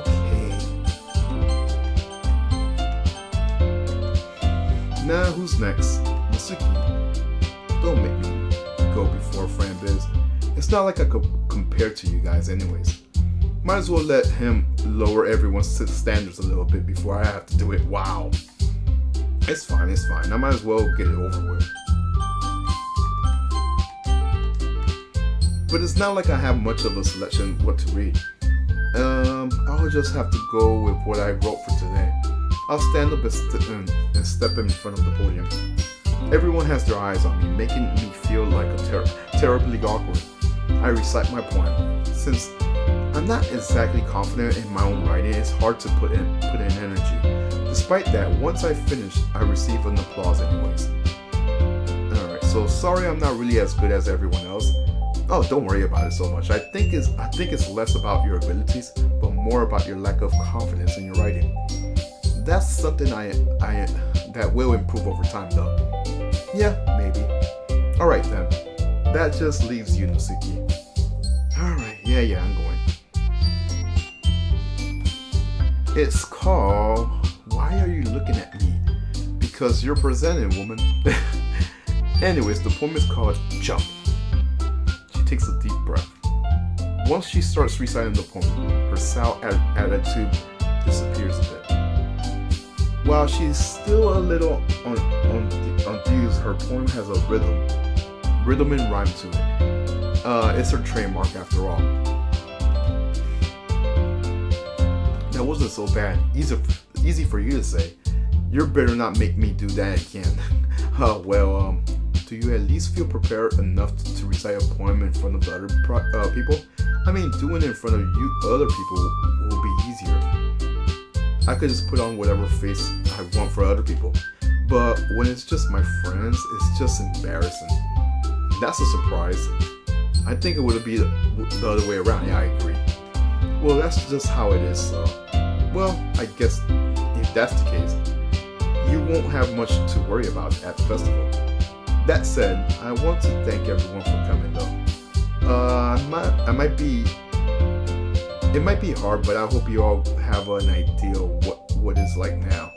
Okay. Now who's next? Masuki. Don't make me go before Fran Biz. It's not like I could compare to you guys anyways. Might as well let him lower everyone's standards a little bit before I have to do it. Wow. It's fine. I might as well get it over with. But it's not like I have much of a selection what to read. I'll just have to go with what I wrote for today. I'll stand up and step in front of the podium. Everyone has their eyes on me, making me feel like terribly awkward. I recite my poem. Since I'm not exactly confident in my own writing, it's hard to put in energy. Despite that, once I finish, I receive an applause anyways. Alright, so sorry I'm not really as good as everyone else. Oh, don't worry about it so much. I think it's less about your abilities, but more about your lack of confidence in your writing. That's something that will improve over time though. Yeah, maybe. Alright then. That just leaves you, Nosuke. Alright, yeah, I'm going. It's called Why Are You Looking at Me? Because you're presenting, woman. Anyways, the poem is called Jump. She takes a deep breath. Once she starts reciting the poem, her sour attitude disappears a bit. While she's still a little unfused, her poem has a rhythm and rhyme to it. It's her trademark after all. That wasn't so bad. Easy for you to say. You better not make me do that again. Well, do you at least feel prepared enough to recite a poem in front of the other people? I mean, doing it in front of other people will be easier. I could just put on whatever face I want for other people. But when it's just my friends, it's just embarrassing. That's a surprise. I think it would be the other way around. Yeah, I agree. Well, that's just how it is, so. Well, I guess if that's the case, you won't have much to worry about at the festival. That said, I want to thank everyone for coming though. It might be hard, but I hope you all have an idea of what it's like now.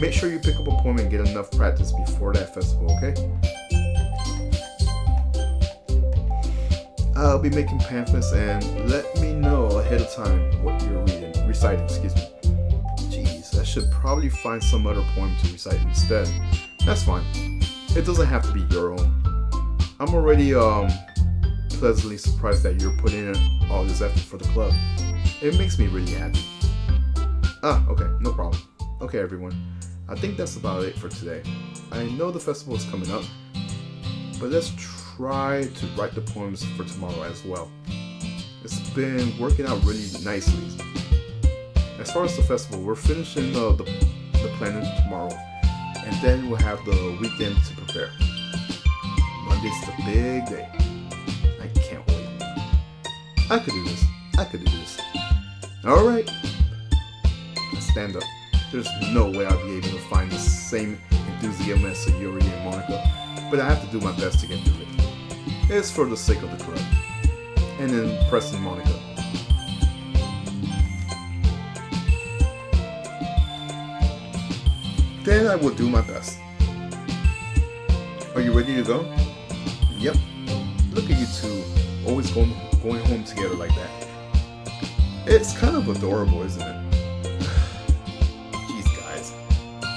Make sure you pick up a poem and get enough practice before that festival, okay? I'll be making pamphlets and let me know ahead of time what you're reciting, excuse me. Jeez, I should probably find some other poem to recite instead. That's fine. It doesn't have to be your own. I'm already pleasantly surprised that you're putting in all this effort for the club. It makes me really happy. Okay, no problem. Okay everyone, I think that's about it for today. I know the festival is coming up, but let's try to write the poems for tomorrow as well. It's been working out really nicely. As far as the festival, we're finishing the planning tomorrow, and then we'll have the weekend to prepare. Monday's the big day. I can't wait. I could do this. Alright. Let's stand up. There's no way I'll be able to find the same enthusiasm as Sayuri and Monica, but I have to do my best to get through it. It's for the sake of the club. And then Preston Monica. Then I will do my best. Are you ready to go? Yep. Look at you two. always going home together like that. It's kind of adorable, isn't it? Jeez, guys,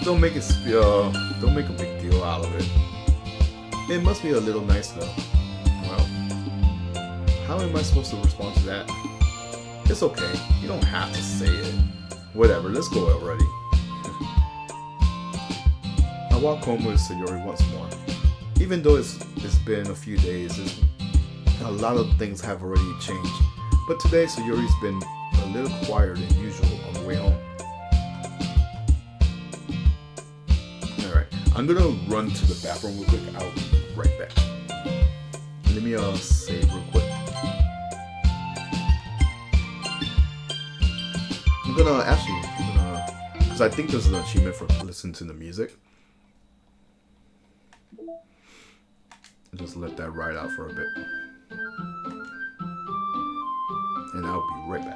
don't make a big deal out of it. It must be a little nice though. Well, how am I supposed to respond to that? It's okay. You don't have to say it. Whatever. Let's go already. I walk home with Sayori once more. Even though it's been a few days, a lot of things have already changed. But today, Sayori's been a little quieter than usual on the way home. Alright, I'm gonna run to the bathroom real quick. I'll be right back. Let me save real quick. Because I think there's an achievement for listening to the music. Just let that ride out for a bit. And I'll be right back.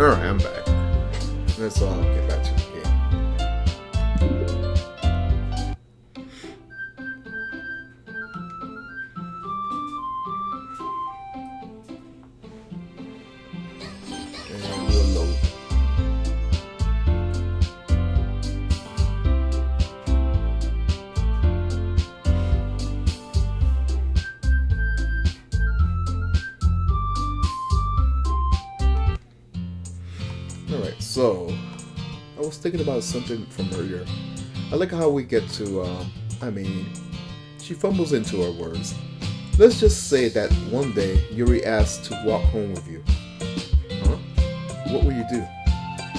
Alright, I'm back. Let's get back to the game. And we'll load. Alright, so I was thinking about something from earlier. I like how we get to, she fumbles into her words. Let's just say that one day Yuri asks to walk home with you. Huh? What will you do?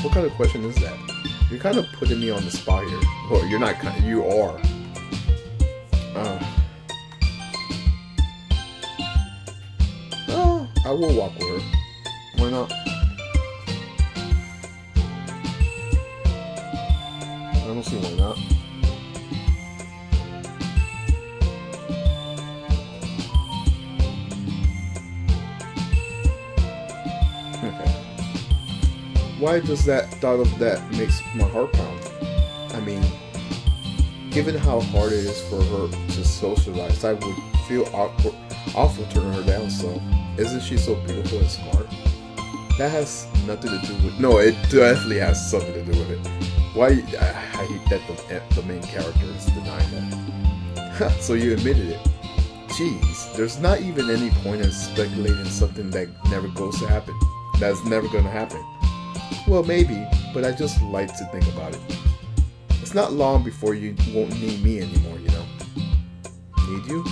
What kind of question is that? You're kind of putting me on the spot here. Well, you're not kind of, you are. I will walk with her. Why not? I don't see why not. Okay. Why does that thought of that makes my heart pound? I mean, given how hard it is for her to socialize, I would feel awful turning her down, so isn't she so beautiful and smart? That has nothing to do with... No, it definitely has something to do with it. Why? I hate that the main character is denying that. So you admitted it. Jeez, there's not even any point in speculating something that never goes to happen. That's never going to happen. Well, maybe, but I just like to think about it. It's not long before you won't need me anymore, you know. Need you?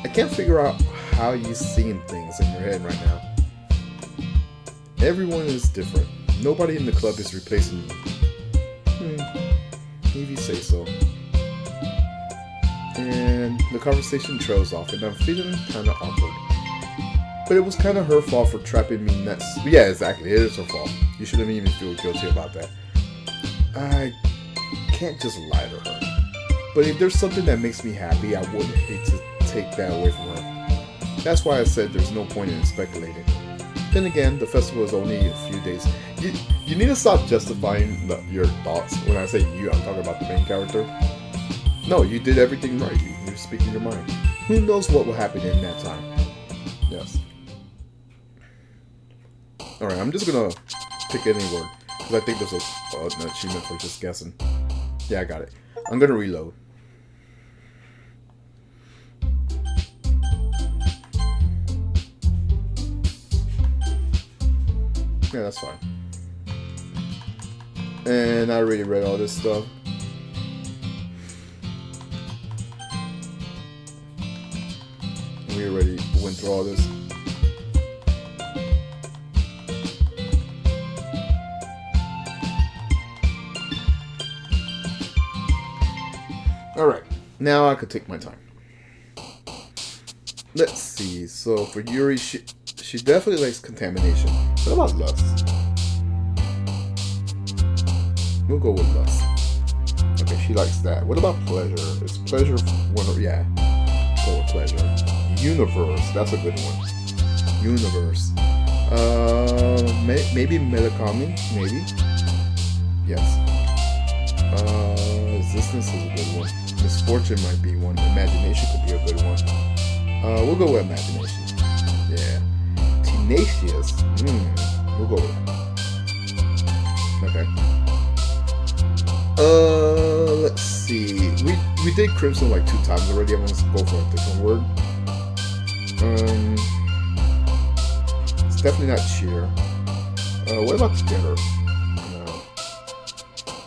I can't figure out how you're seeing things in your head right now. Everyone is different. Nobody in the club is replacing you. If you say so. And the conversation trails off, and I'm feeling kind of awkward. But it was kind of her fault for trapping me nuts. Yeah, exactly. It is her fault. You shouldn't even feel guilty about that. I can't just lie to her. But if there's something that makes me happy, I wouldn't hate to take that away from her. That's why I said there's no point in speculating. Then again, the festival is only a few days. You need to stop justifying your thoughts. When I say you, I'm talking about the main character. No, you did everything right. You're speaking your mind. Who knows what will happen in that time? Yes. Alright, I'm just gonna pick any word. Because I think there's an achievement for just guessing. Yeah, I got it. I'm gonna reload. Yeah, that's fine. And I already read all this stuff. We already went through all this. Alright, now I could take my time. Let's see. So for Yuri, she definitely likes contamination. What about lust? We'll go with lust. Okay, she likes that. What about pleasure? Is pleasure one of... Yeah, go with pleasure. Universe, that's a good one. Universe. Maybe melancholy, maybe. Yes. Existence is a good one. Misfortune might be one. Imagination could be a good one. We'll go with imagination. Yeah. Tenacious. We'll go with that. Okay. Let's see. We did Crimson like 2 times already. I'm gonna go for a different word. It's definitely not cheer. What about together? No.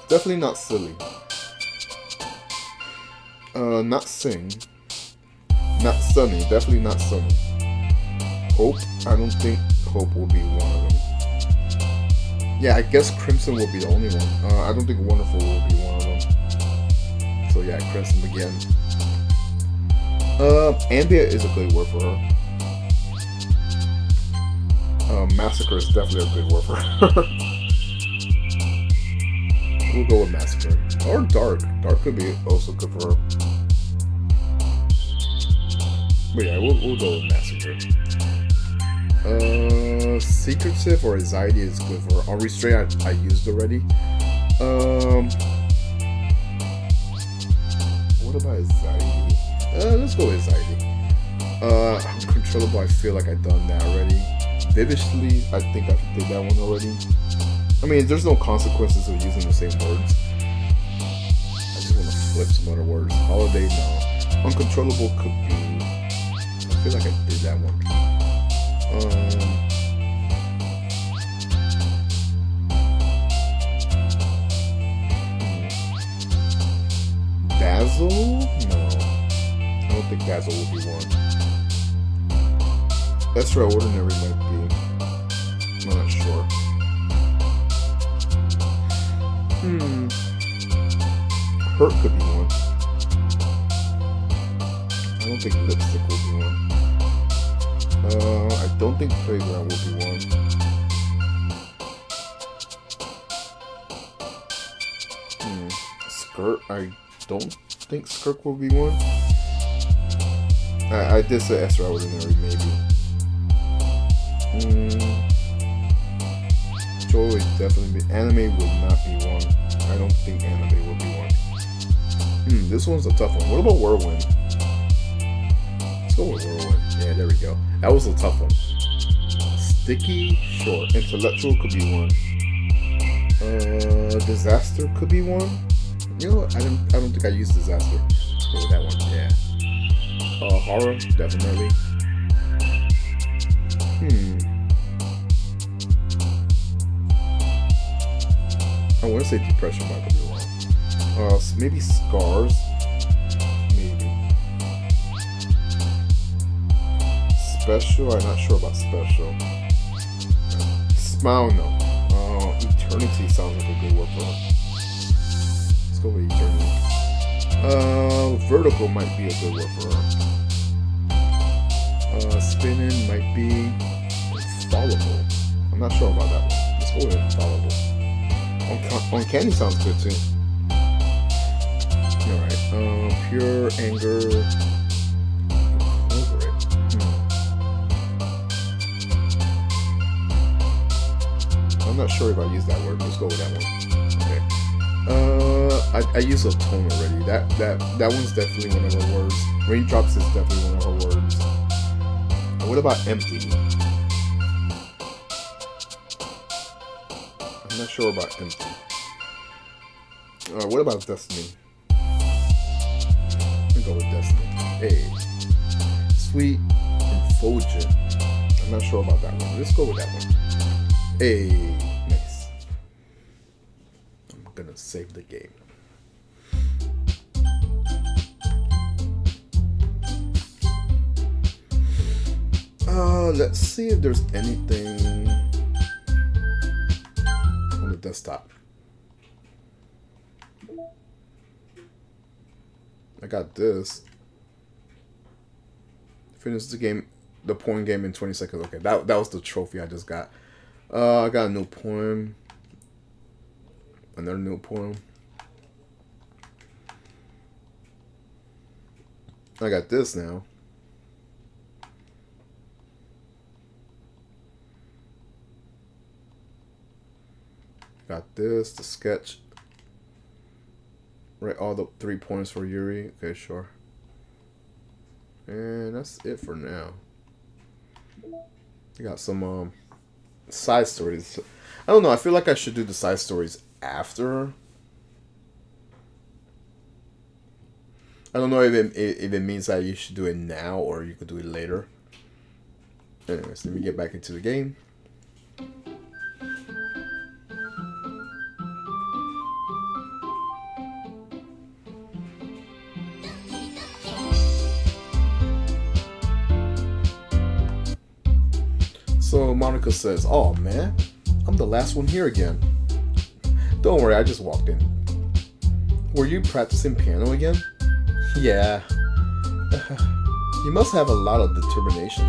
Definitely not silly. Not sing. Not sunny. Definitely not sunny. Hope. I don't think hope will be one of them. Yeah, I guess Crimson will be the only one. I don't think Wonderful will be one of them. So yeah, Crimson again. Ambient is a good word for her. Massacre is definitely a good word for her. We'll go with Massacre. Or Dark. Dark could be also good for her. But yeah, we'll go with Massacre. Secretive or anxiety is good for her. Unrestrained I used already. What about anxiety? Let's go with anxiety. Uncontrollable, I feel like I've done that already. Vivishly, I think I did that one already. I mean, there's no consequences of using the same words. I just want to flip some other words. Holiday, no. Uncontrollable could be... I feel like I did that one. Dazzle? No. I don't think Dazzle will be one. Extraordinary might be. I'm not sure. Hurt could be one. I don't think lipstick will be one. I don't think playground will be one. Skirt, I don't think skirt will be one. I did say extraordinary, maybe. Joy would definitely be. Anime would not be one. I don't think anime will be one. This one's a tough one. What about whirlwind? Let's go with whirlwind. Yeah, there we go. That was a tough one. Sticky, sure. Intellectual could be one. Disaster could be one. You know what? I don't think I used disaster. Let's go with that one. Yeah. Horror, definitely. I want to say depression might be one. Maybe scars. Maybe. Special, I'm not sure about special. Smile, no. Eternity sounds like a good word for her. Let's go with eternity. Vertical might be a good word for her. Spinning might be infallible. I'm not sure about that one. Let's go with infallible. Uncanny sounds good too. Alright. Pure anger. Over it. I'm not sure if I use that word. Let's go with that one. Okay. I use a tone already. That one's definitely one of her words. Raindrops is definitely one of her words. What about empty? I'm not sure about empty. What about destiny? Let me go with destiny. Hey. Sweet effulgent. I'm not sure about that one. Let's go with that one. Hey. Nice. I'm gonna save the game. Let's see if there's anything on the desktop. I got this. Finish the game, the poem game in 20 seconds. Okay, that was the trophy I just got. I got a new poem. Another new poem. I got this now. Got this, the sketch. Write all the 3 points for Yuri. Okay, sure. And that's it for now. I got some side stories. I don't know, I feel like I should do the side stories after. I don't know if it means that you should do it now or you could do it later. Anyways, let me get back into the game. So Monica says, "Oh man, I'm the last one here again." Don't worry, I just walked in. Were you practicing piano again? Yeah. You must have a lot of determination.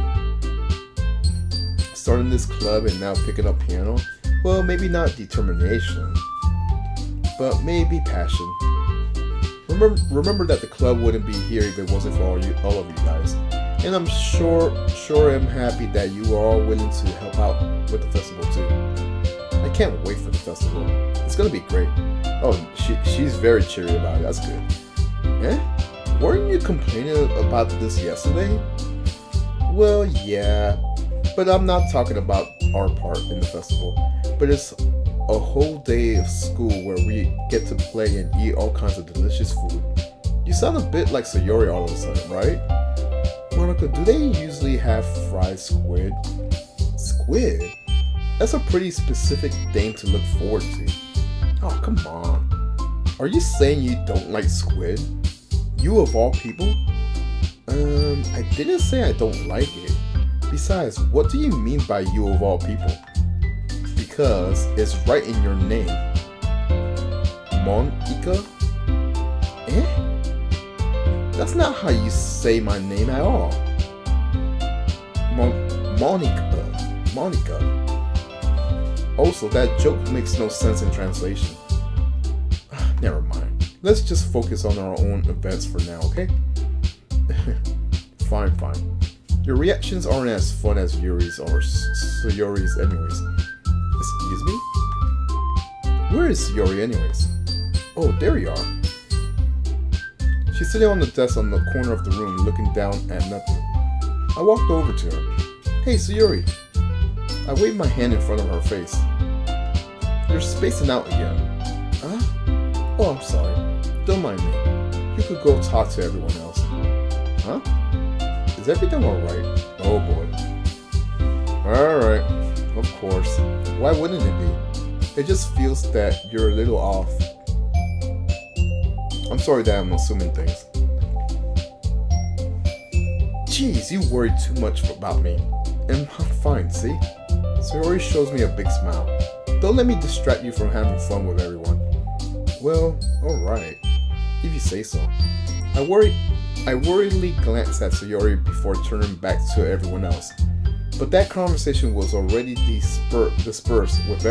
Starting this club and now picking up piano? Well, maybe not determination, but maybe passion. Remember that the club wouldn't be here if it wasn't for all of you guys. And I'm sure I'm happy that you are all willing to help out with the festival too. I can't wait for the festival. It's gonna be great. Oh, she's very cheery about it. That's good. Eh? Weren't you complaining about this yesterday? Well, yeah, but I'm not talking about our part in the festival. But it's a whole day of school where we get to play and eat all kinds of delicious food. You sound a bit like Sayori all of a sudden, right? Monica, do they usually have fried squid? Squid? That's a pretty specific thing to look forward to. Oh, come on. Are you saying you don't like squid? You of all people? I didn't say I don't like it. Besides, what do you mean by you of all people? Because it's right in your name. Monica? Eh? That's not how you say my name at all. Monica. Also, that joke makes no sense in translation. Never mind. Let's just focus on our own events for now, okay? Fine. Your reactions aren't as fun as Yuri's or Sayori's anyways. Excuse me? Where is Sayori anyways? Oh, there you are. She's sitting on the desk on the corner of the room looking down at nothing. I walked over to her. Hey, Sayori. I waved my hand in front of her face. You're spacing out again. Huh? Oh, I'm sorry. Don't mind me. You could go talk to everyone else. Huh? Is everything alright? Oh boy. Alright. Of course. Why wouldn't it be? It just feels that you're a little off. I'm sorry that I'm assuming things. Jeez, you worry too much about me. And I'm fine, see? Sayori shows me a big smile. Don't let me distract you from having fun with everyone. Well, alright. If you say so. I worriedly glanced at Sayori before turning back to everyone else. But that conversation was already dispersed with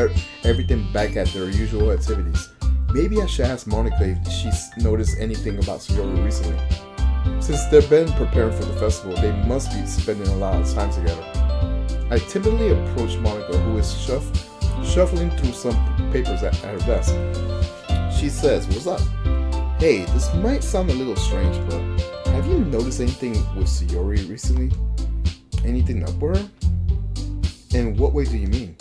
everything back at their usual activities. Maybe I should ask Monica if she's noticed anything about Sayori recently. Since they've been preparing for the festival, they must be spending a lot of time together. I timidly approached Monica, who is shuffling through some papers at her desk. She says, "What's up?" Hey, this might sound a little strange, but have you noticed anything with Sayori recently? Anything up with her? In what way do you mean?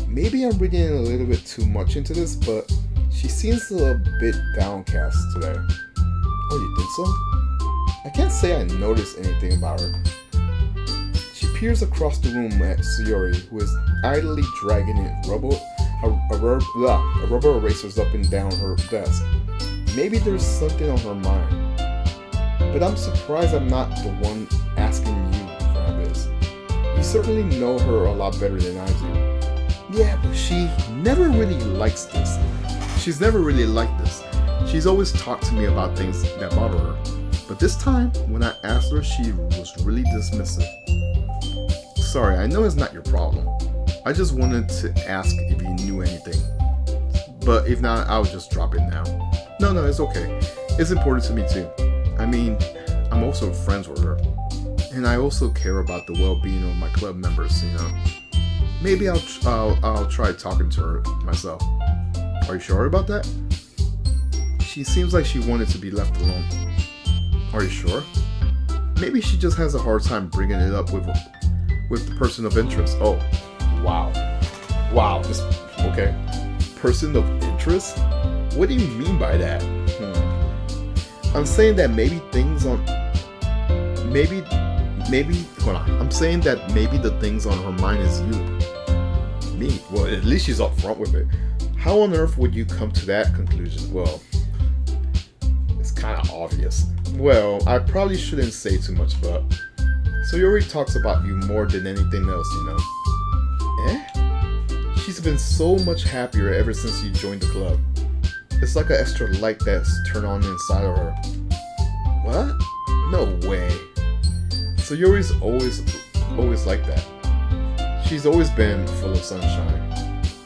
Maybe I'm reading a little bit too much into this, but she seems a bit downcast today. Oh, you think so? I can't say I noticed anything about her. She peers across the room at Sayori, who is idly dragging rubber erasers up and down her desk. Maybe there's something on her mind. But I'm surprised I'm not the one asking you, Travis. You certainly know her a lot better than I do. Yeah, but she never really likes this. She's never really liked this. She's always talked to me about things that bother her. But this time, when I asked her, she was really dismissive. Sorry, I know it's not your problem. I just wanted to ask if you knew anything. But if not, I'll just drop it now. No, it's okay. It's important to me too. I mean, I'm also friends with her. And I also care about the well-being of my club members, you know. Maybe I'll try talking to her myself. Are you sure about that? She seems like she wanted to be left alone. Are you sure? Maybe she just has a hard time bringing it up with the person of interest. Oh, wow. This, okay. Person of interest? What do you mean by that? I'm saying that maybe I'm saying that maybe the things on her mind is you. Me? Well, at least she's upfront with it. How on earth would you come to that conclusion? Well, it's kind of obvious. Well, I probably shouldn't say too much, but Sayori talks about you more than anything else, you know. She's been so much happier ever since you joined the club. It's like an extra light that's turned on inside of her. What? No way. Sayori's always like that. She's always been full of sunshine.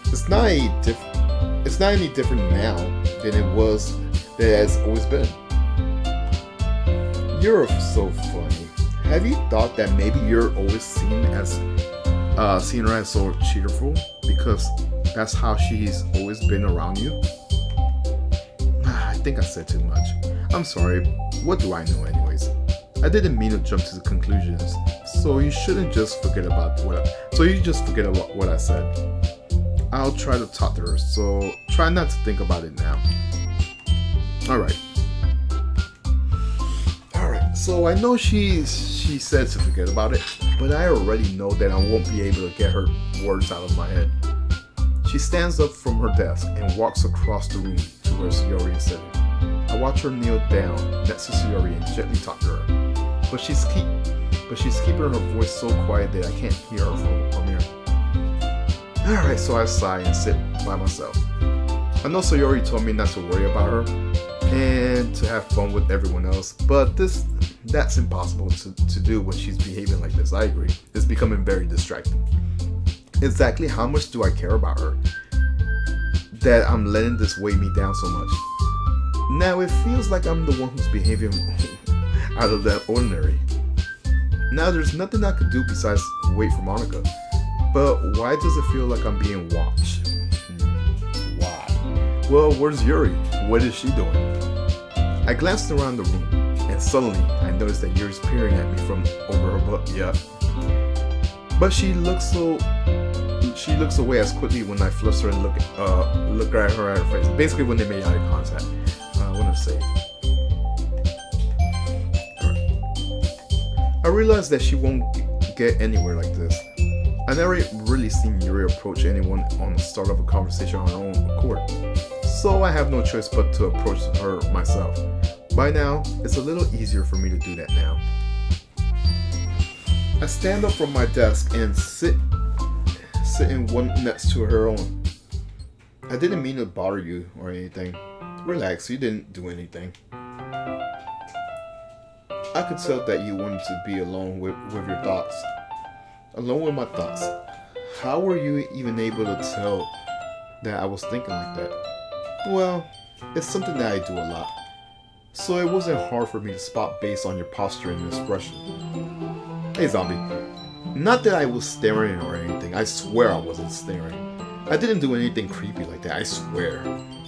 It's not any different now than it has always been. You're so funny. have you thought that maybe you're always seeing her as so cheerful because that's how she's always been around you? I think I said too much. I'm sorry. What do I know anyways? I didn't mean to jump to the conclusions, so you shouldn't just forget about what I said. I'll try to talk to her, so try not to think about it now. Alright, so I know she said to forget about it, but I already know that I won't be able to get her words out of my head. She stands up from her desk and walks across the room to where Sayori is sitting. I watch her kneel down next to Sayori and gently talk to her. But she's keeping her voice so quiet that I can't hear her from here. Alright, so I sigh and sit by myself. I know Sayori told me not to worry about her and to have fun with everyone else, but that's impossible to do when she's behaving like this. I agree. It's becoming very distracting. Exactly how much do I care about her that I'm letting this weigh me down so much? Now it feels like I'm the one who's behaving out of the ordinary. Now there's nothing I could do besides wait for Monica. But why does it feel like I'm being watched? Why? Well, where's Yuri? What is she doing? I glanced around the room, and suddenly I noticed that Yuri's peering at me from over her butt. Yeah. But she looks away as quickly when I fluster and look at her face. Basically, when they made eye contact. I want to say. I realized that she won't get anywhere like this. I never really seen Yuri approach anyone on the start of a conversation on her own accord, so I have no choice but to approach her myself. By now, it's a little easier for me to do that now. I stand up from my desk and sit in one next to her own. I didn't mean to bother you or anything. Relax, you didn't do anything. I could tell that you wanted to be alone with your thoughts. Alone with my thoughts. How were you even able to tell that I was thinking like that? Well, it's something that I do a lot. So it wasn't hard for me to spot based on your posture and expression. Hey zombie. Not that I was staring or anything. I swear I wasn't staring. I didn't do anything creepy like that, I swear.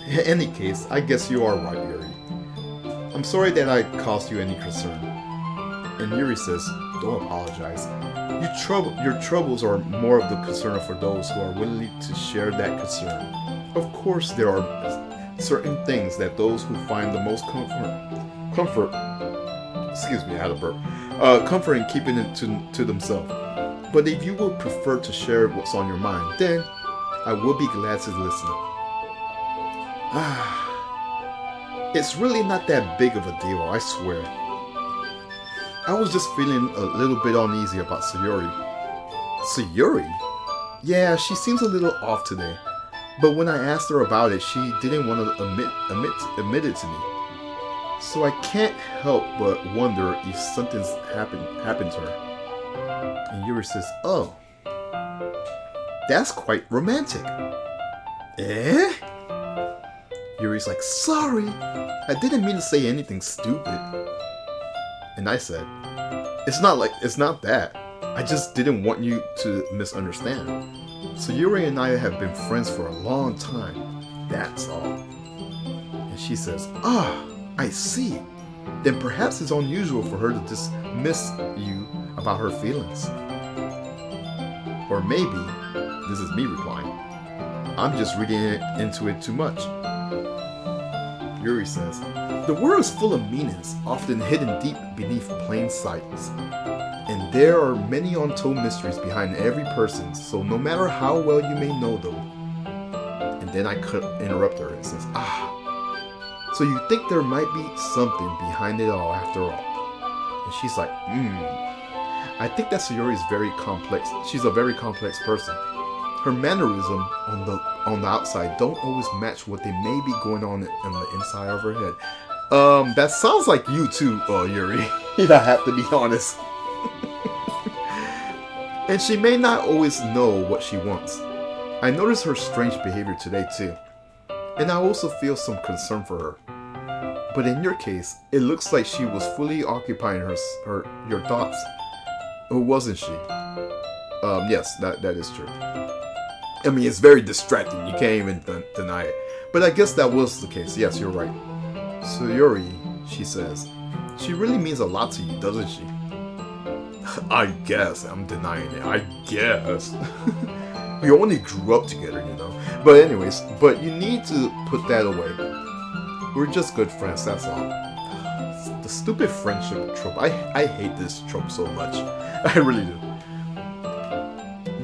In any case, I guess you are right, Yuri. I'm sorry that I caused you any concern. And Yuri says, don't apologize. Your troubles are more of the concern for those who are willing to share that concern. Of course, there are certain things that those who find the most comfort in keeping it to themselves. But if you would prefer to share what's on your mind, then I will be glad to listen. It's really not that big of a deal, I swear. I was just feeling a little bit uneasy about Sayori. Sayori? Yeah, she seems a little off today. But when I asked her about it, she didn't want to admit it to me. So I can't help but wonder if something's happened to her. And Yuri says, oh, that's quite romantic. Eh? Yuri's like, sorry, I didn't mean to say anything stupid. And I said, it's not that. I just didn't want you to misunderstand. So Yuri and I have been friends for a long time. That's all. And she says, I see. Then perhaps it's unusual for her to dismiss you about her feelings. Or maybe, this is me replying, I'm just reading into it too much. Yuri says, the world is full of meanings, often hidden deep beneath plain sights. And there are many untold mysteries behind every person, so no matter how well you may know them. And then I interrupt her and says, so you think there might be something behind it all after all? And she's like, I think that Sayori is very complex. She's a very complex person. Her mannerism on the outside don't always match what they may be going on the inside of her head. That sounds like you too, Yuri. If I have to be honest. And she may not always know what she wants. I notice her strange behavior today too. And I also feel some concern for her. But in your case, it looks like she was fully occupying your thoughts. Or wasn't she? Yes, that is true. I mean, it's very distracting. You can't even deny it. But I guess that was the case. Yes, you're right. So Yuri, she says, she really means a lot to you, doesn't she? I guess. I'm denying it. I guess. We only grew up together, you know. But anyways, but you need to put that away. We're just good friends, that's all. The stupid friendship trope. I hate this trope so much. I really do.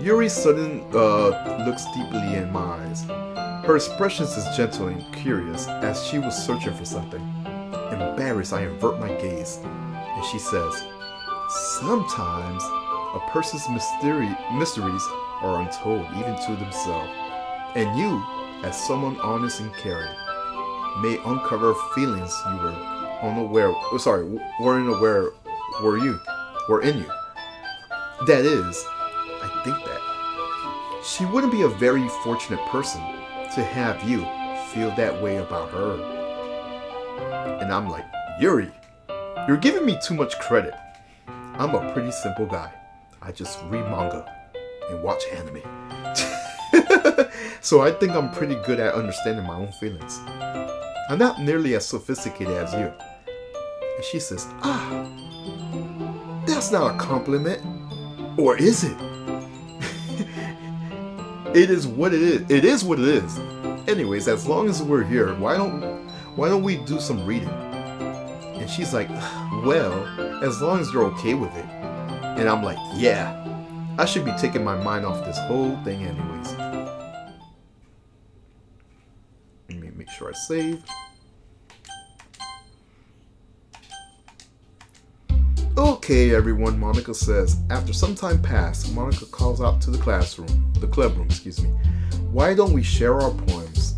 Yuri suddenly looks deeply in my eyes. Her expression is gentle and curious as she was searching for something. Embarrassed, I invert my gaze, and she says, sometimes a person's mysteries are untold even to themselves, and you, as someone honest and caring, may uncover feelings you were weren't aware were in you. That is, I think that she wouldn't be a very fortunate person to have you feel that way about her. And I'm like, Yuri, you're giving me too much credit. I'm a pretty simple guy. I just read manga and watch anime. So I think I'm pretty good at understanding my own feelings. I'm not nearly as sophisticated as you. And she says, that's not a compliment. Or is it? It is what it is. It is what it is. Anyways, as long as we're here, why don't we do some reading? And she's like, well, as long as you're okay with it. And I'm like, yeah, I should be taking my mind off this whole thing anyways. Let me make sure I save. Okay, everyone, Monica says. After some time passed, Monica calls out to the club room, why don't we share our poems?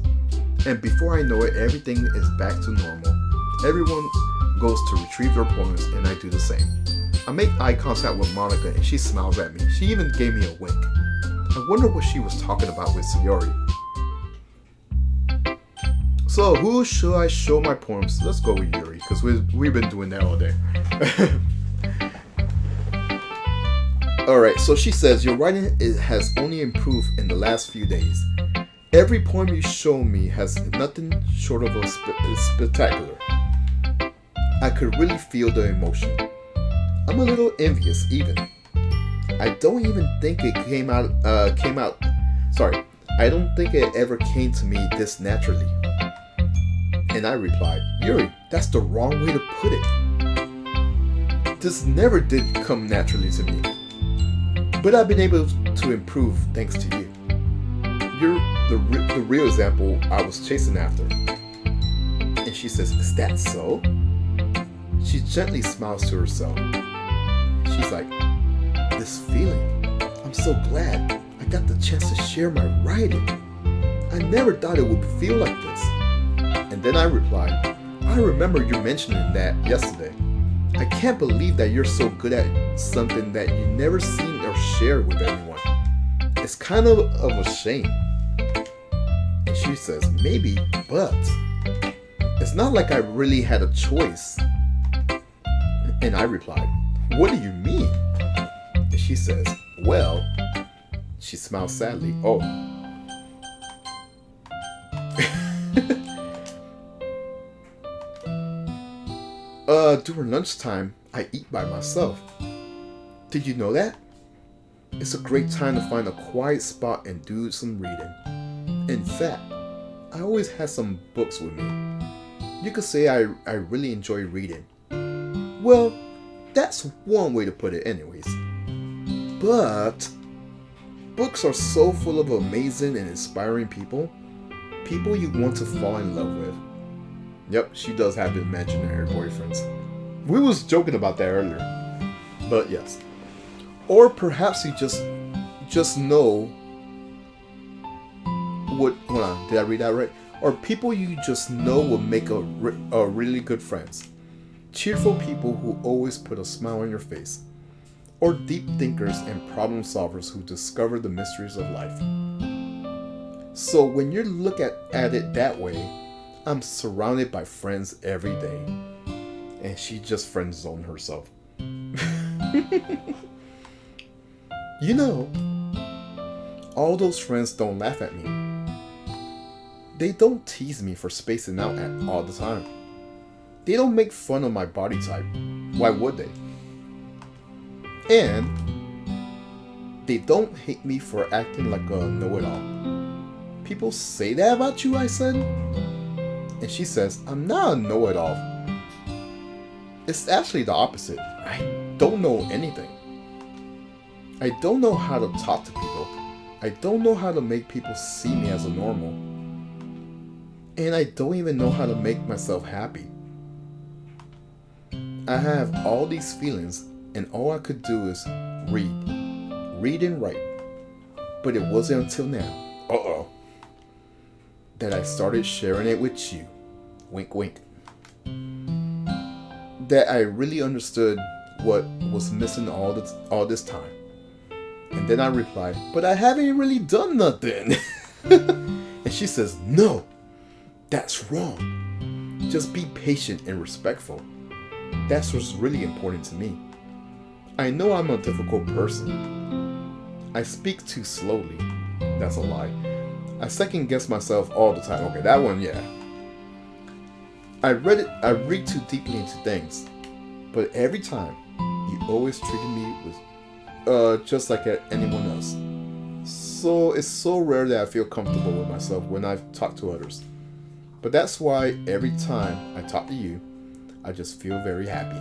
And before I know it, everything is back to normal. Everyone goes to retrieve their poems, and I do the same. I make eye contact with Monica, and she smiles at me. She even gave me a wink. I wonder what she was talking about with Sayori. So, who should I show my poems? Let's go with Yuri, because we've been doing that all day. Alright, so she says, your writing has only improved in the last few days. Every poem you show me has nothing short of a spectacular. I could really feel the emotion. I'm a little envious even. I don't even think it I don't think it ever came to me this naturally. And I replied, Yuri, that's the wrong way to put it. This never did come naturally to me. But I've been able to improve thanks to you. You're the real example I was chasing after. And she says, is that so? She gently smiles to herself. She's like, this feeling, I'm so glad I got the chance to share my writing. I never thought it would feel like this. And then I replied, I remember you mentioning that yesterday. I can't believe that you're so good at something that you never seen or shared with anyone. It's kind of a shame. And she says, maybe, but it's not like I really had a choice. And I replied, what do you mean? And she says, well, she smiles sadly. Oh. During lunchtime, I eat by myself. Did you know that? It's a great time to find a quiet spot and do some reading. In fact, I always have some books with me. You could say I really enjoy reading. Well, that's one way to put it anyways. But books are so full of amazing and inspiring people you want to fall in love with. Yep, she does have imaginary boyfriends. We was joking about that earlier. But yes. Or perhaps you just know what, hold on, did I read that right? Or people you just know will make a really good friends. Cheerful people who always put a smile on your face. Or deep thinkers and problem solvers who discover the mysteries of life. So when you look at it that way, I'm surrounded by friends every day. And she just friend zoned herself. You know, all those friends don't laugh at me. They don't tease me for spacing out all the time. They don't make fun of my body type. Why would they? And they don't hate me for acting like a know-it-all. People say that about you, I said. And she says, I'm not a know-it-all. It's actually the opposite. I don't know anything. I don't know how to talk to people. I don't know how to make people see me as a normal. And I don't even know how to make myself happy. I have all these feelings, and all I could do is read. Read and write. But it wasn't until now, that I started sharing it with you. Wink, wink. That I really understood what was missing all this time. And then I replied, but I haven't really done nothing. And she says, no, that's wrong. Just be patient and respectful. That's what's really important to me. I know I'm a difficult person. I speak too slowly. That's a lie. I second guess myself all the time. Okay, that one, yeah. I read too deeply into things. But every time, you always treated me with just like anyone else. So it's so rare that I feel comfortable with myself when I talk to others. But that's why every time I talk to you, I just feel very happy.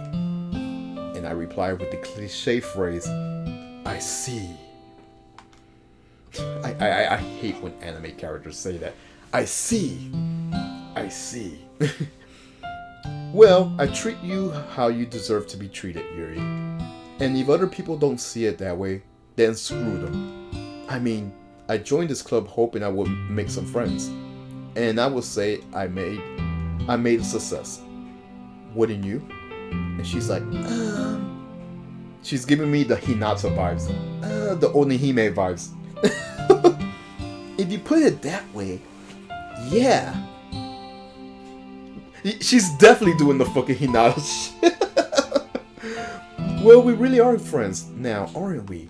And I reply with the cliche phrase, I see. I hate when anime characters say that. I see. I see. Well, I treat you how you deserve to be treated, Yuri. And if other people don't see it that way, then screw them. I mean, I joined this club hoping I would make some friends. And I would say I made a success. Wouldn't you? And she's like, She's giving me the Hinata vibes. The Onihime vibes. If you put it that way, yeah. She's definitely doing the fucking Hinata shit. Well, we really are friends now, aren't we?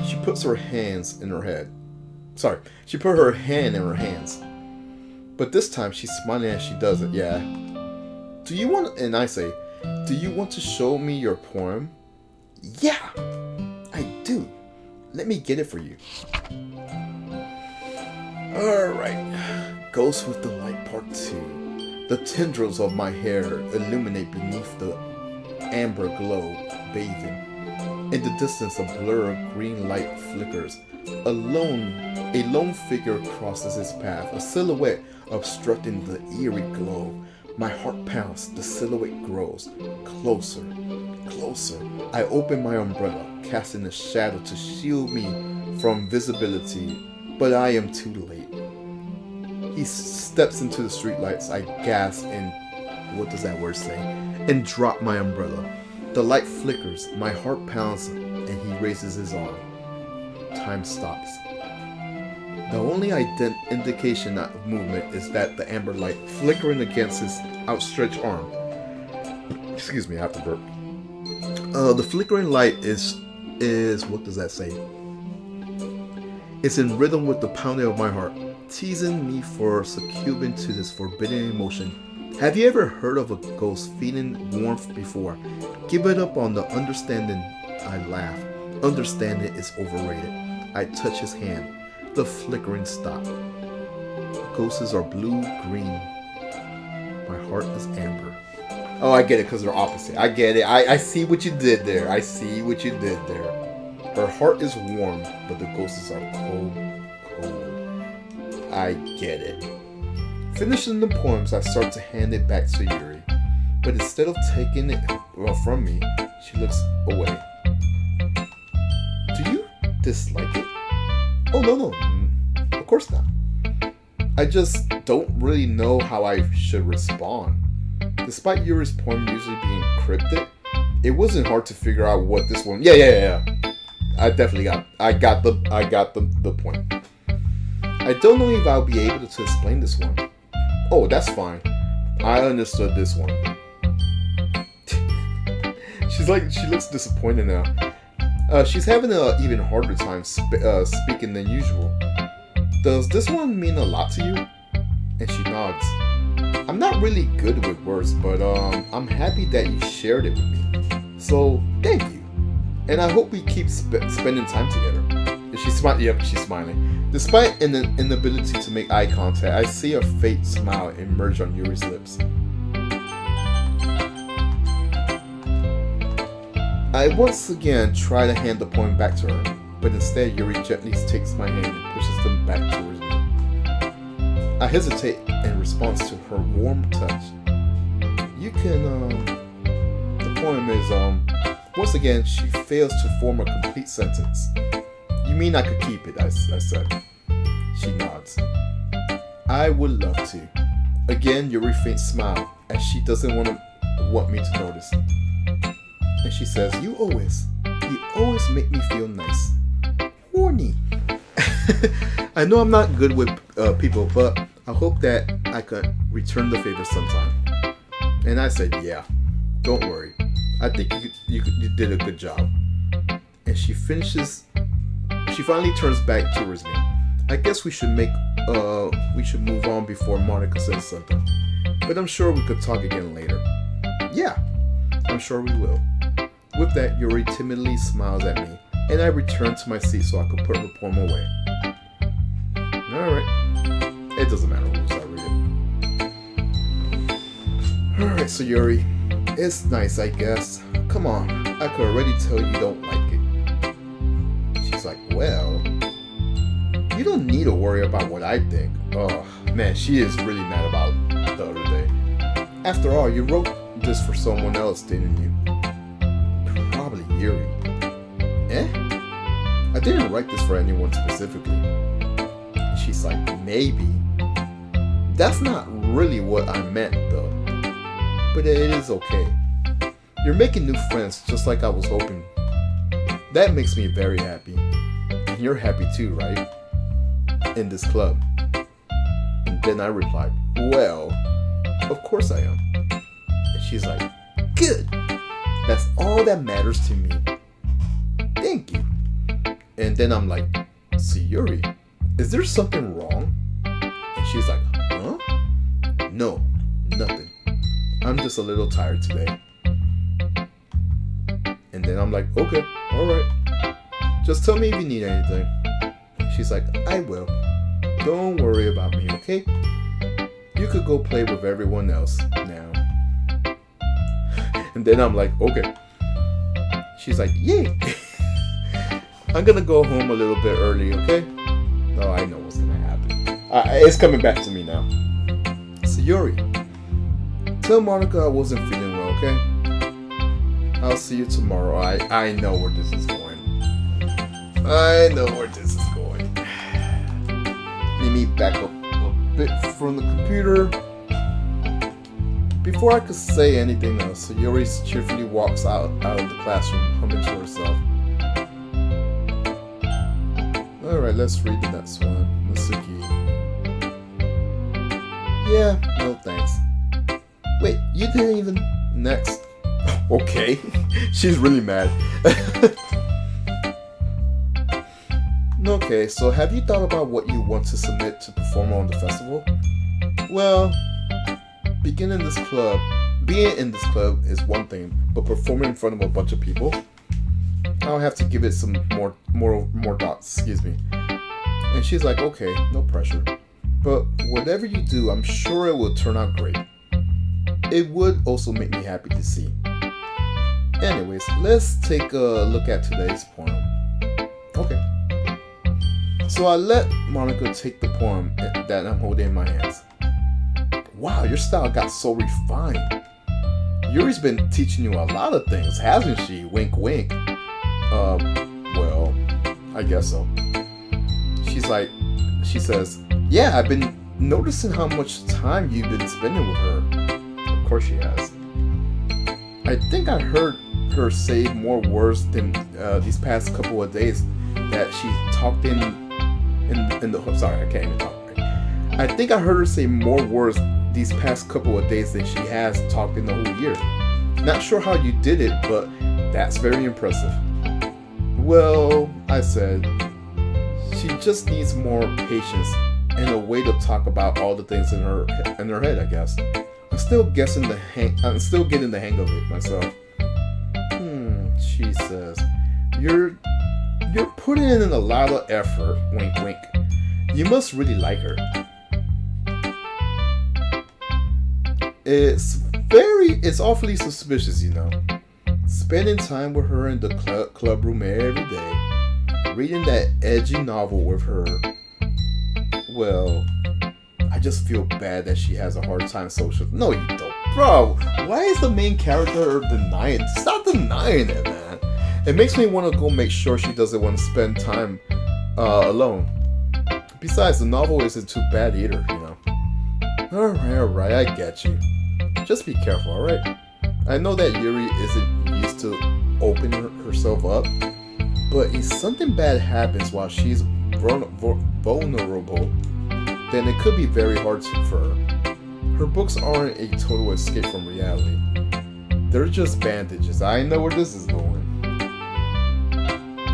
She puts her hands in her head. Sorry, she put her hand in her hands. But this time she's smiling as she does it, yeah. Do you want, and I say, do you want to show me your poem? Yeah, I do. Let me get it for you. Alright, Ghost with the Light Part 2. The tendrils of my hair illuminate beneath the amber glow bathing. In the distance, a blur of green light flickers. A lone figure crosses his path, a silhouette obstructing the eerie glow. My heart pounds, the silhouette grows. Closer, closer. I open my umbrella, casting a shadow to shield me from visibility, but I am too late. He steps into the streetlights. I gasp and, what does that word say? And drop my umbrella. The light flickers, my heart pounds, and he raises his arm. Time stops. The only indication of movement is that the amber light flickering against his outstretched arm. Excuse me, I have to burp. The flickering light is what does that say? It's in rhythm with the pounding of my heart, teasing me for succumbing to this forbidden emotion. Have you ever heard of a ghost feeling warmth before? Give it up on the understanding. I laugh. Understanding is overrated. I touch his hand. The flickering stops. Ghosts are blue, green. My heart is amber. Oh, I get it, because they're opposite. I get it. I see what you did there. I see what you did there. Her heart is warm, but the ghosts are cold, cold. I get it. Finishing the poems, I start to hand it back to Yuri. But instead of taking it from me, she looks away. Do you dislike it? Oh, no. Of course not. I just don't really know how I should respond. Despite Yuri's poem usually being cryptic, it wasn't hard to figure out what this one... Yeah. I definitely got the point. I don't know if I'll be able to explain this one. Oh, that's fine. I understood this one. She looks disappointed now. She's having an even harder time speaking than usual. Does this one mean a lot to you? And she nods. I'm not really good with words, but I'm happy that you shared it with me. So, thank you. And I hope we keep spending time together. And she's smiling. Despite an inability to make eye contact, I see a faint smile emerge on Yuri's lips. I once again try to hand the poem back to her, but instead Yuri gently takes my hand and pushes them back towards me. I hesitate in response to her warm touch. You can, the poem is, once again, she fails to form a complete sentence. You mean I could keep it, I said. She nods. I would love to. Again, Yuri faint smile, as she doesn't want me to notice. And she says, you always make me feel nice. Horny. I know I'm not good with people, but I hope that I could return the favor sometime. And I said, yeah, don't worry. I think you did a good job. And she finally turns back towards me. I guess we should move on before Monica says something. But I'm sure we could talk again later. Yeah, I'm sure we will. With that, Yuri timidly smiles at me, and I return to my seat so I can put her poem away. Alright. It doesn't matter who's I read it. Alright, so Yuri, it's nice, I guess. Come on, I could already tell you don't like it. She's like, well, you don't need to worry about what I think. Oh, man, she is really mad about the other day. After all, you wrote this for someone else, didn't you? Probably Yuri. Eh? I didn't write this for anyone specifically. She's like, maybe. That's not really what I meant, though. But it is okay. You're making new friends just like I was hoping. That makes me very happy. And you're happy too, right? In this club. And then I replied, well, of course I am. And she's like, good. That's all that matters to me. Thank you. And then I'm like, see, Yuri, is there something wrong? And she's like, huh? No, nothing. I'm just a little tired today. And then I'm like, okay, alright. Just tell me if you need anything. And she's like, I will. Don't worry about me, okay? You could go play with everyone else now. And then I'm like, okay. She's like, yay. I'm gonna go home a little bit early, okay? Oh, I know what's gonna happen. It's coming back to me now. So Yuri, tell Monica I wasn't feeling well, okay? I'll see you tomorrow. I know where this is going. I know where this is going. Let me back up a bit from the computer. Before I could say anything else, Yuri cheerfully walks out of the classroom, humming to herself. Alright, let's read the next one. Masuki. Yeah, no thanks. Wait, you didn't even... Next. Okay. She's really mad. Okay, so have you thought about what you want to submit to perform on the festival? Well... Being in this club is one thing, but performing in front of a bunch of people, I'll have to give it some more thoughts, excuse me. And she's like, okay, no pressure. But whatever you do, I'm sure it will turn out great. It would also make me happy to see. Anyways, let's take a look at today's poem. Okay. So I let Monica take the poem that I'm holding in my hands. Wow, your style got so refined. Yuri's been teaching you a lot of things, hasn't she? Wink, wink. Well, I guess so. She says, yeah, I've been noticing how much time you've been spending with her. Of course she has. I think I heard her say more words than these past couple of days that she talked in the... Sorry, I can't even talk right. I think I heard her say more words these past couple of days than she has talked in the whole year. Not sure how you did it, but that's very impressive. Well, I said, she just needs more patience and a way to talk about all the things in her head, I guess. I'm still getting the hang of it myself. She says, You're putting in a lot of effort, wink wink. You must really like her. It's awfully suspicious, you know. Spending time with her in the club room every day, reading that edgy novel with her. Well, I just feel bad that she has a hard time social. No, you don't. Bro, why is the main character denying? Stop denying it, man. It makes me want to go make sure she doesn't want to spend time alone. Besides, the novel isn't too bad either, you know. Alright, I get you. Just be careful, alright? I know that Yuri isn't used to opening herself up, but if something bad happens while she's vulnerable, then it could be very hard for her. Her books aren't a total escape from reality. They're just bandages. I know where this is going.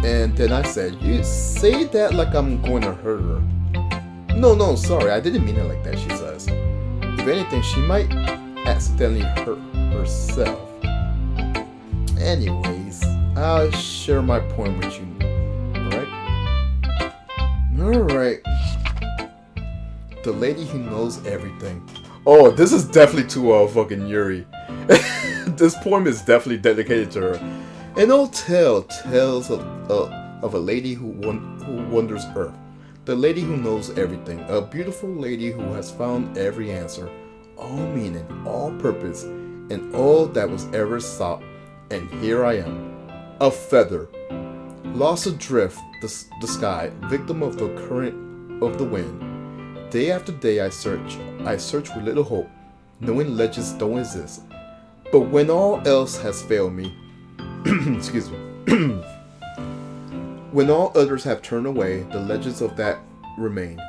And then I said, you say that like I'm going to hurt her. No, sorry, I didn't mean it like that, she says. If anything, she might accidentally hurt herself. Anyways, I'll share my point with you. Alright. The lady who knows everything. Oh, this is definitely to fucking Yuri. This poem is definitely dedicated to her. An old tale tells of a lady who wanders Earth. The lady who knows everything. A beautiful lady who has found every answer, all meaning, all purpose, and all that was ever sought. And here I am, a feather, lost adrift the sky, victim of the current of the wind. Day after day I search with little hope, knowing legends don't exist. But when all else has failed me, excuse me, when all others have turned away, the legends of that remain.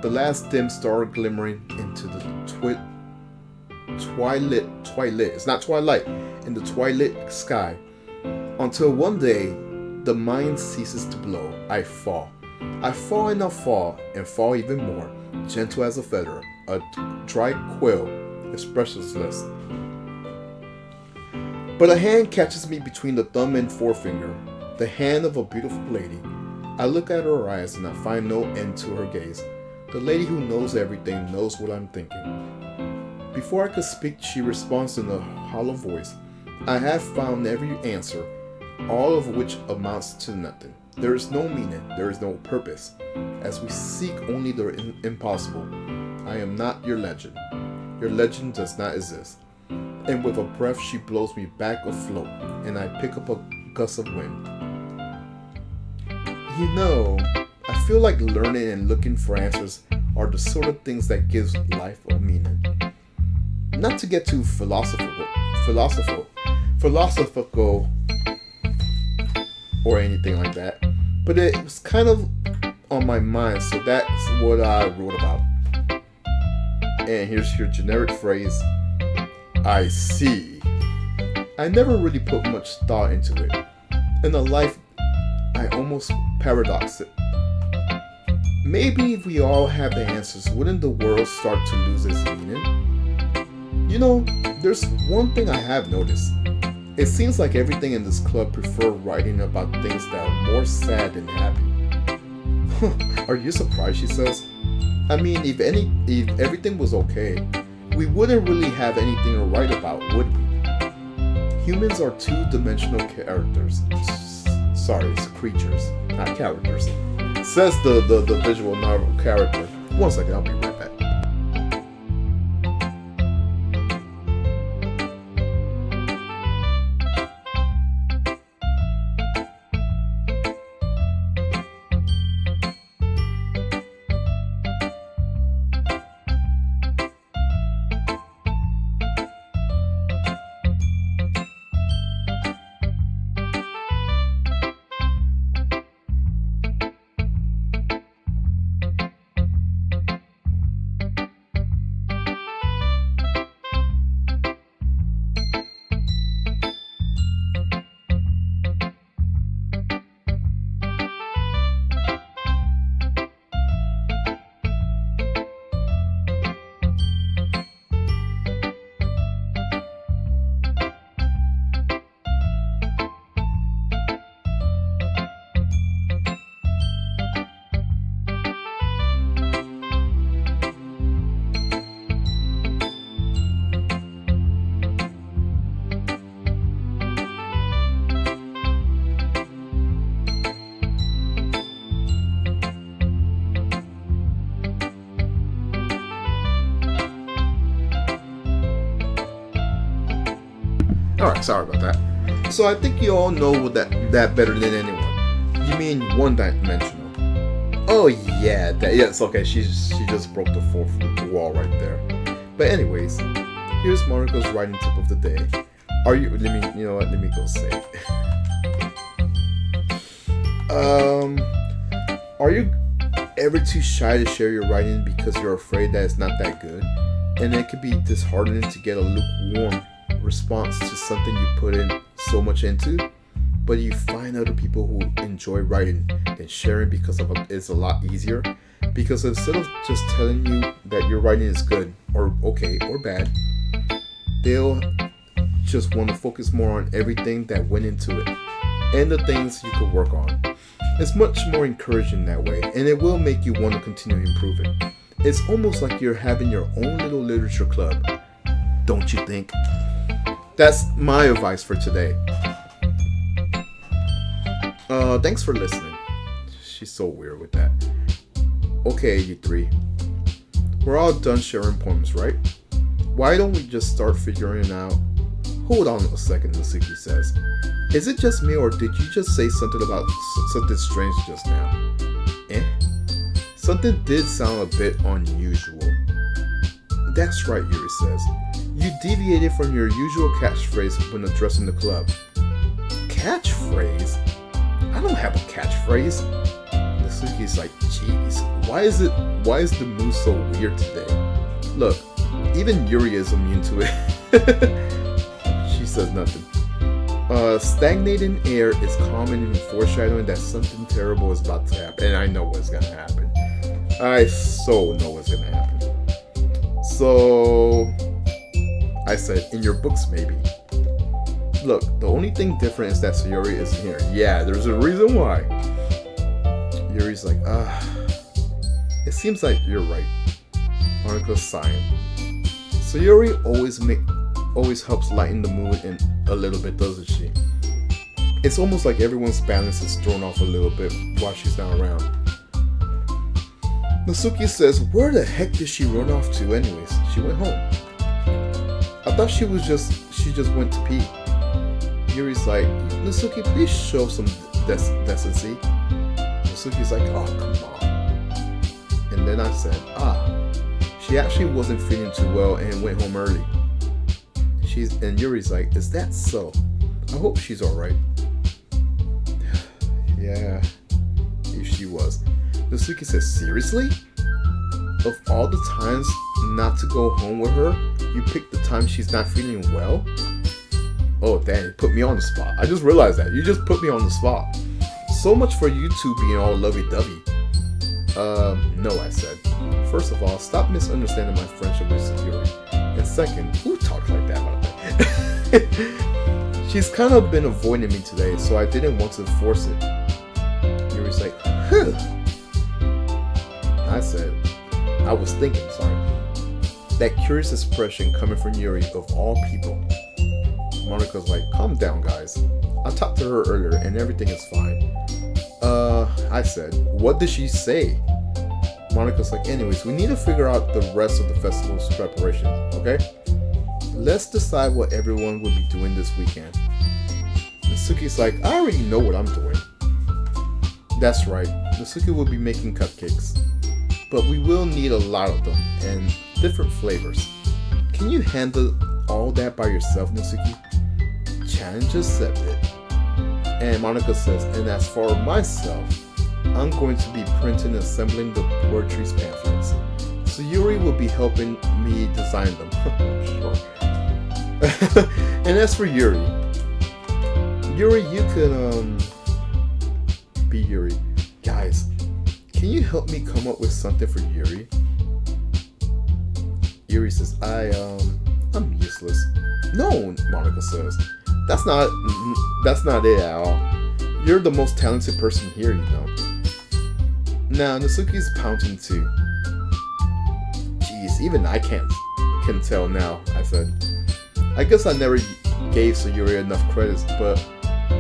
The last dim star glimmering into the twilight, it's not twilight, in the twilight sky. Until one day, the mind ceases to blow. I fall and I fall, and fall even more, gentle as a feather, a dry quill, expressionless. But a hand catches me between the thumb and forefinger, the hand of a beautiful lady. I look at her eyes and I find no end to her gaze. The lady who knows everything knows what I'm thinking. Before I could speak, she responds in a hollow voice. I have found every answer, all of which amounts to nothing. There is no meaning, there is no purpose, as we seek only the impossible. I am not your legend. Your legend does not exist. And with a breath she blows me back afloat, and I pick up a gust of wind. You know, I feel like learning and looking for answers are the sort of things that gives life a meaning. Not to get too philosophical or anything like that, but it was kind of on my mind, so that's what I wrote about. And here's your generic phrase, I see. I never really put much thought into it. In a life, I almost paradox it. Maybe if we all had the answers, wouldn't the world start to lose its meaning? You know, there's one thing I have noticed. It seems like everything in this club prefer writing about things that are more sad than happy. Are you surprised, she says? I mean, if everything was okay, we wouldn't really have anything to write about, would we? Humans are two-dimensional characters. Sorry, it's creatures, not characters. Says the visual novel character. One second, I'll be right back. Alright, sorry about that. So I think you all know that better than anyone. You mean one-dimensional. Oh yeah, it's okay. She just broke the fourth wall right there. But anyways, here's Mariko's writing tip of the day. You know what? Let me go say it. Are you ever too shy to share your writing because you're afraid that it's not that good? And it can be disheartening to get a lukewarm response to something you put in so much into, but you find other people who enjoy writing and sharing because of it is a lot easier. Because instead of just telling you that your writing is good or okay or bad, they'll just want to focus more on everything that went into it and the things you could work on. It's much more encouraging that way, and it will make you want to continue improving. It's almost like you're having your own little literature club, don't you think? That's my advice for today. Thanks for listening. She's so weird with that. Okay, you three. We're all done sharing poems, right? Why don't we just start figuring out... Hold on a second, Natsuki says. Is it just me, or did you just say something about something strange just now? Something did sound a bit unusual. That's right, Yuri says. You deviated from your usual catchphrase when addressing the club. Catchphrase? I don't have a catchphrase. Natsuki's like, jeez, why is the mood so weird today? Look, even Yuri is immune to it. She says nothing. Stagnating air is common in foreshadowing that something terrible is about to happen. And I know what's gonna happen. I so know what's gonna happen. So I said, in your books maybe. Look, the only thing different is that Sayori isn't here. Yeah, there's a reason why. Yuri's like, it seems like you're right. Mariko's sighing. Sayori always helps lighten the mood in a little bit, doesn't she? It's almost like everyone's balance is thrown off a little bit while she's not around. Natsuki says, where the heck did she run off to anyways? She went home. I thought she just went to pee. Yuri's like, Natsuki, please show some decency. Natsuki's like, oh, come on. And then I said, she actually wasn't feeling too well and went home early. And Yuri's like, is that so? I hope she's alright. Yeah, if she was. Natsuki says, seriously? Of all the times not to go home with her, you picked the time she's not feeling well? Oh, dang, it put me on the spot. I just realized that. You just put me on the spot. So much for you two being all lovey-dovey. No, I said. First of all, stop misunderstanding my friendship with Sayori. And second, who talks like that about that? She's kind of been avoiding me today, so I didn't want to force it. Yuri's like, I said, I was thinking, that curious expression coming from Yuri of all people. Monika's like, calm down, guys. I talked to her earlier and everything is fine. I said, what did she say? Monika's like, anyways, we need to figure out the rest of the festival's preparation, okay? Let's decide what everyone will be doing this weekend. Natsuki's like, I already know what I'm doing. That's right, Natsuki will be making cupcakes. But we will need a lot of them, and different flavors. Can you handle all that by yourself, Natsuki? Challenge accepted. And Monika says, and as for myself, I'm going to be printing and assembling the poetry's pamphlets. So Yuri will be helping me design them. Sure. And as for Yuri, you could be Yuri. Guys, can you help me come up with something for Yuri? Yuri says, I'm useless. No, Monika says. That's not it at all. You're the most talented person here, you know. Now, Natsuki's pouting too. Jeez, even I can tell now, I said. I guess I never gave Sayuri enough credits, but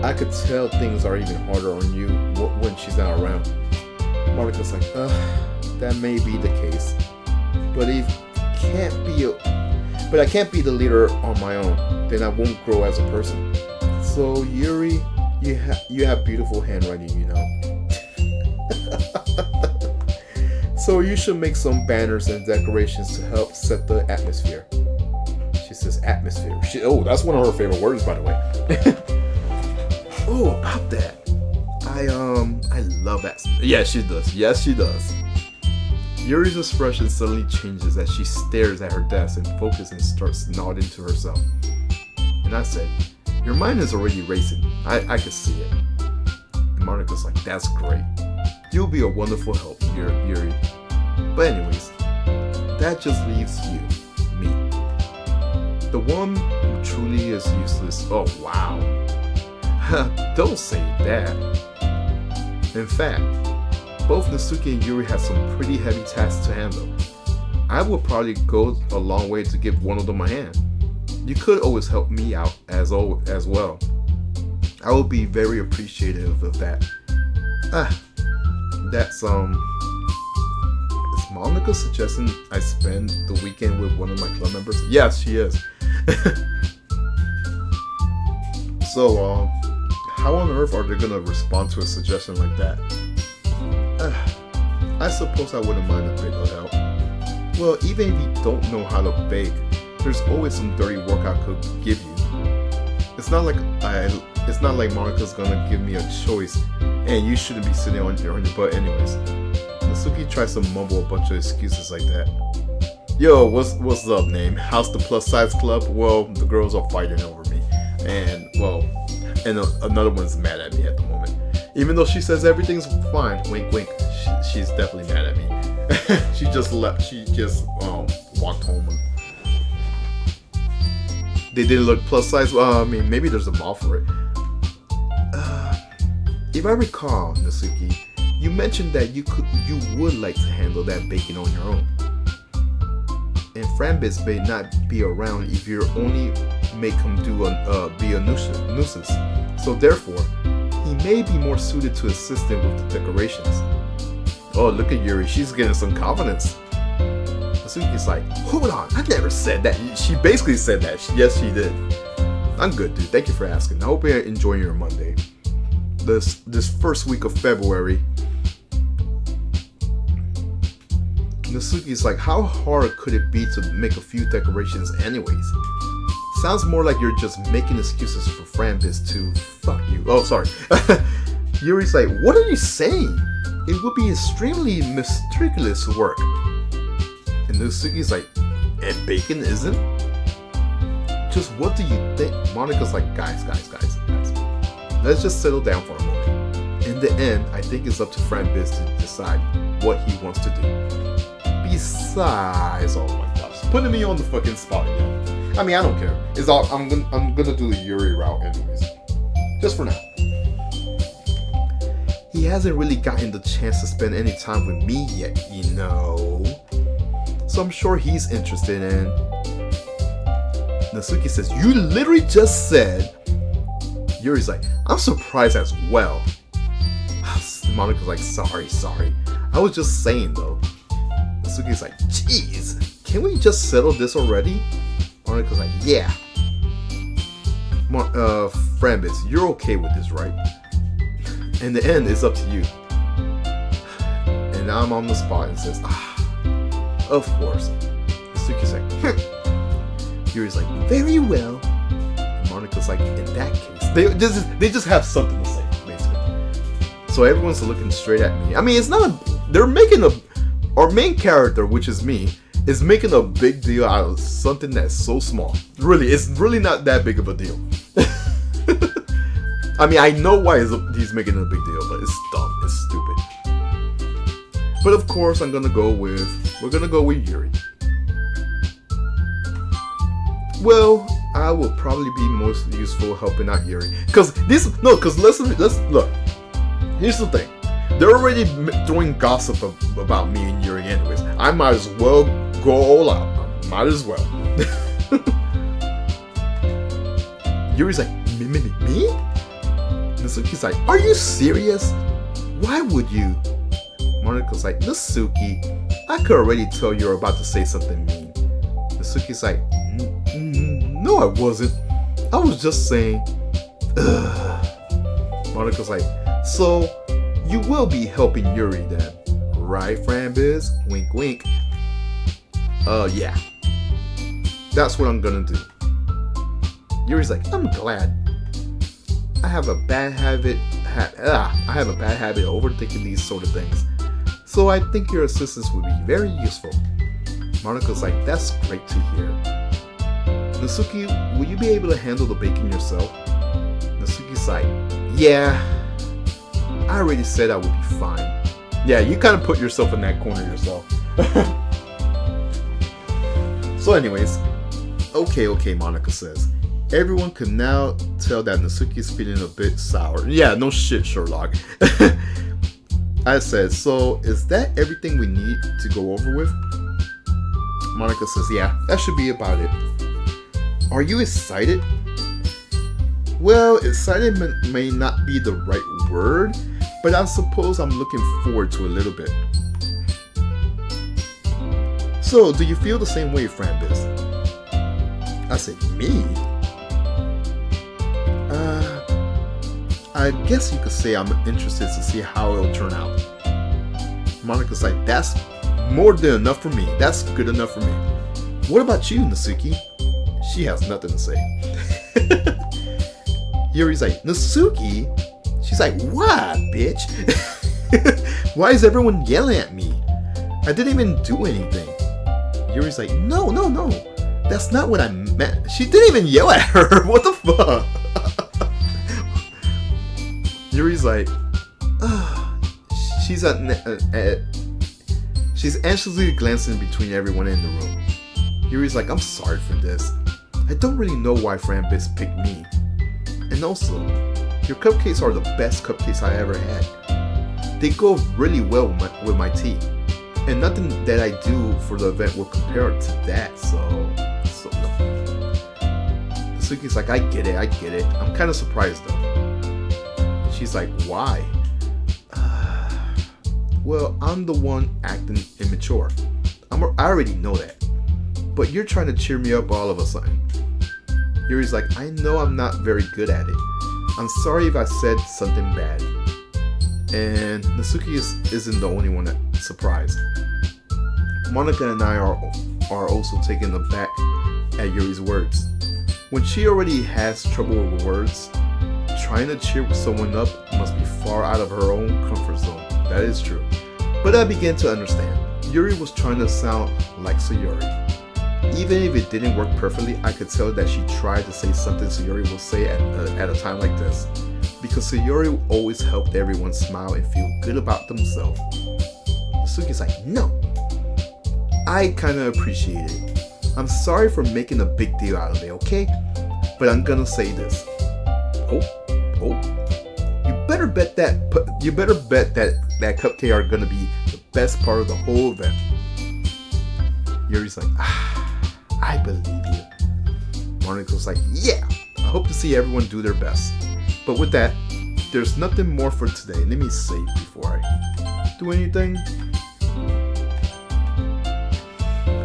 I could tell things are even harder on you when she's not around. Monika's like, that may be the case. But it can't be But I can't be the leader on my own. Then I won't grow as a person. So Yuri, you have beautiful handwriting, you know. So you should make some banners and decorations to help set the atmosphere. She says atmosphere. That's one of her favorite words, by the way. Oh, about that. I love that. Yeah, she does. Yes, she does. Yuri's expression suddenly changes as she stares at her desk and focuses and starts nodding to herself. And I said, your mind is already racing. I can see it. And Monika's like, that's great. You'll be a wonderful help, Yuri. But anyways, that just leaves you, me. The one who truly is useless. Oh, wow. Don't say that. In fact, both Natsuki and Yuri have some pretty heavy tasks to handle. I would probably go a long way to give one of them a hand. You could always help me out as well. I would be very appreciative of that. That's Is Monica suggesting I spend the weekend with one of my club members? Yes, she is. So, how on earth are they gonna respond to a suggestion like that? I suppose I wouldn't mind a bit of help. Well, even if you don't know how to bake, there's always some dirty work I could give you. It's not like Monica's gonna give me a choice, and you shouldn't be sitting on your butt anyways. Natsuki tries to mumble a bunch of excuses like that. Yo, what's up, name? How's the plus size club? Well, the girls are fighting over me, and another one's mad at me at the moment. Even though she says everything's fine, wink wink, she's definitely mad at me. She just walked home. They didn't look plus size. Maybe there's a mall for it. If I recall, Natsuki, you mentioned that you would like to handle that baking on your own. And Frambis may not be around if you only make him be a nuisance. So therefore, he may be more suited to assisting with the decorations. Oh, look at Yuri, she's getting some confidence. Natsuki's like, hold on, I never said that. She basically said that. Yes, she did. I'm good, dude. Thank you for asking. I hope you're enjoying your Monday. This first week of February. Natsuki's like, how hard could it be to make a few decorations anyways? Sounds more like you're just making excuses for Frambis to fuck you. Oh, sorry. Yuri's like, what are you saying? It would be extremely meticulous work. And Natsuki's like, and bacon isn't? Just what do you think? Monika's like, guys. Let's just settle down for a moment. In the end, I think it's up to Frambis to decide what he wants to do. Besides, oh my gosh, putting me on the fucking spot again. I mean, I don't care. I'm gonna do the Yuri route anyways. Just for now. He hasn't really gotten the chance to spend any time with me yet, you know. So I'm sure he's interested in. Natsuki says, you literally just said. Yuri's like, I'm surprised as well. Monika's like, sorry. I was just saying though. Natsuki's like, jeez, can we just settle this already? Monika's like, yeah. Frambis, you're okay with this, right? In the end, it's up to you. And now I'm on the spot and says, of course. Natsuki's like, Yuri's like, very well. And Monika's like, in that case, they just have something to say, basically. So everyone's looking straight at me. I mean, it's not they're making our main character, which is me, is making a big deal out of something that's so small. Really, it's really not that big of a deal. I mean, I know why he's making a big deal, but it's dumb, it's stupid. But of course, we're gonna go with Yuri. Well, I will probably be most useful helping out Yuri. Let's look. Here's the thing. They're already throwing gossip about me and Yuri anyways. I might as well go all out. Might as well. Yuri's like, me? Natsuki's like, are you serious? Why would you? Monika's like, Natsuki, I could already tell you're about to say something mean. Natsuki's like, No, I wasn't. I was just saying. Ugh. Monika's like, so you will be helping Yuri then, right, Frambiz? Wink, wink. Yeah. That's what I'm gonna do. Yuri's like, I'm glad. I have a bad habit. I have a bad habit of overthinking these sort of things. So I think your assistance would be very useful. Monika's like, that's great to hear. Natsuki, will you be able to handle the baking yourself? Natsuki's like, yeah. I already said I would be fine. Yeah, you kind of put yourself in that corner yourself. So anyways, okay, Monika says. Everyone can now tell that Natsuki is feeling a bit sour. Yeah, no shit, Sherlock. I said, so is that everything we need to go over with? Monika says, yeah, that should be about it. Are you excited? Well, excited may not be the right word, but I suppose I'm looking forward to a little bit. So, do you feel the same way, Frambiz? I said, me? I guess you could say I'm interested to see how it'll turn out. Monika's like, that's more than enough for me. That's good enough for me. What about you, Natsuki? She has nothing to say. Yuri's like, Natsuki? She's like, what, bitch? Why is everyone yelling at me? I didn't even do anything. Yuri's like, no. That's not what I meant. She didn't even yell at her. What the fuck? Yuri's like, she's anxiously glancing between everyone in the room. Yuri's like, I'm sorry for this. I don't really know why Frambiz picked me. And also, your cupcakes are the best cupcakes I ever had. They go really well with my tea. And nothing that I do for the event will compare to that, so no. Natsuki's like, I get it. I'm kind of surprised though. And she's like, why? Well, I'm the one acting immature. I already know that. But you're trying to cheer me up all of a sudden. Yuri's like, I know I'm not very good at it. I'm sorry if I said something bad. And Natsuki isn't the only one that's surprised. Monika and I are also taken aback at Yuri's words. When she already has trouble with words, trying to cheer someone up must be far out of her own comfort zone. That is true. But I began to understand. Yuri was trying to sound like Sayori. Even if it didn't work perfectly, I could tell that she tried to say something Sayori will say at a time like this. Because Sayori always helped everyone smile and feel good about themselves. Natsuki's like, no. I kinda appreciate it. I'm sorry for making a big deal out of it, okay? But I'm gonna say this. Oh. You better bet that cupcake are gonna be the best part of the whole event. Yuri's like, I believe you. Monika's like, yeah, I hope to see everyone do their best. But with that, there's nothing more for today. Let me save before I do anything.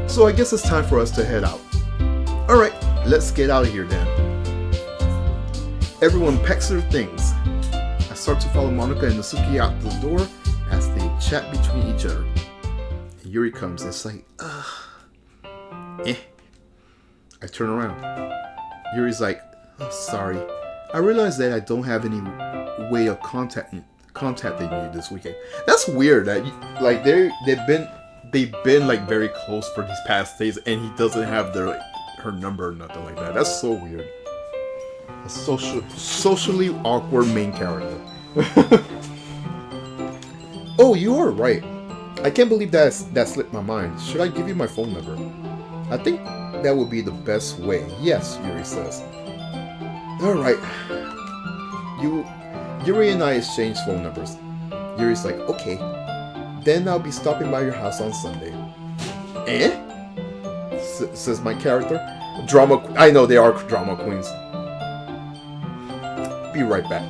So I guess it's time for us to head out. Alright, let's get out of here then. Everyone packs their things. I start to follow Monika and Natsuki out the door as they chat between each other. And Yuri comes and it's like, I turn around. Yuri's like, oh, sorry. I realized that I don't have any way of contacting you this weekend. That's weird. That like they've been like very close for these past days, and he doesn't have her number or nothing like that. That's so weird. A socially awkward main character. Oh, you are right. I can't believe that slipped my mind. Should I give you my phone number? I think that would be the best way. Yes, Yuri says. Alright. Yuri and I exchange phone numbers. Yuri's like, okay. Then I'll be stopping by your house on Sunday. Says my character. I know they are drama queens. Be right back.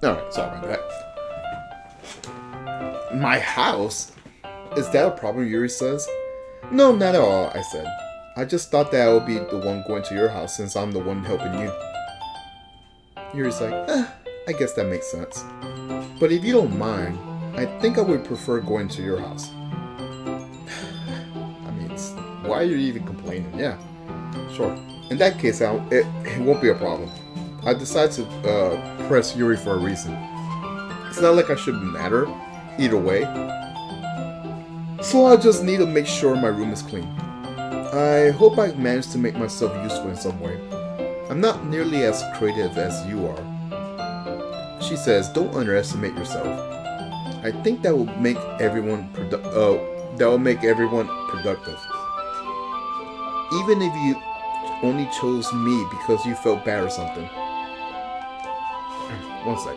Alright, sorry about that. My house? Is that a problem, Yuri says? No, not at all, I said. I just thought that I would be the one going to your house since I'm the one helping you. Yuri's like, I guess that makes sense. But if you don't mind, I think I would prefer going to your house. I mean, why are you even complaining? Yeah, sure. In that case, it won't be a problem. I decided to press Yuri for a reason. It's not like I should matter either way. So I just need to make sure my room is clean. I hope I managed to make myself useful in some way. I'm not nearly as creative as you are. She says, don't underestimate yourself. I think that will make everyone productive. Even if you only chose me because you felt bad or something. One sec.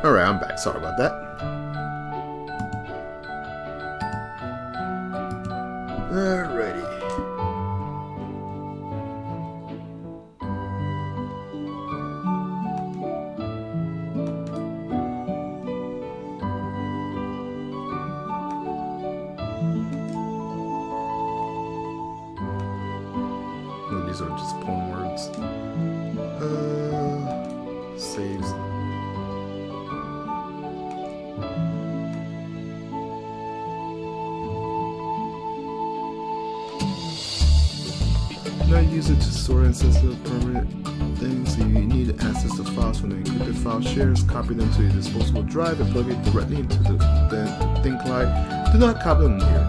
Alright, I'm back. Sorry about that. Alrighty. Oh, these are just poem words. Saves. Not use it to store insensitive permanent things. If you need access to files from the encrypted file shares, copy them to your disposable drive and plug it directly into the thin client. Do not copy them here.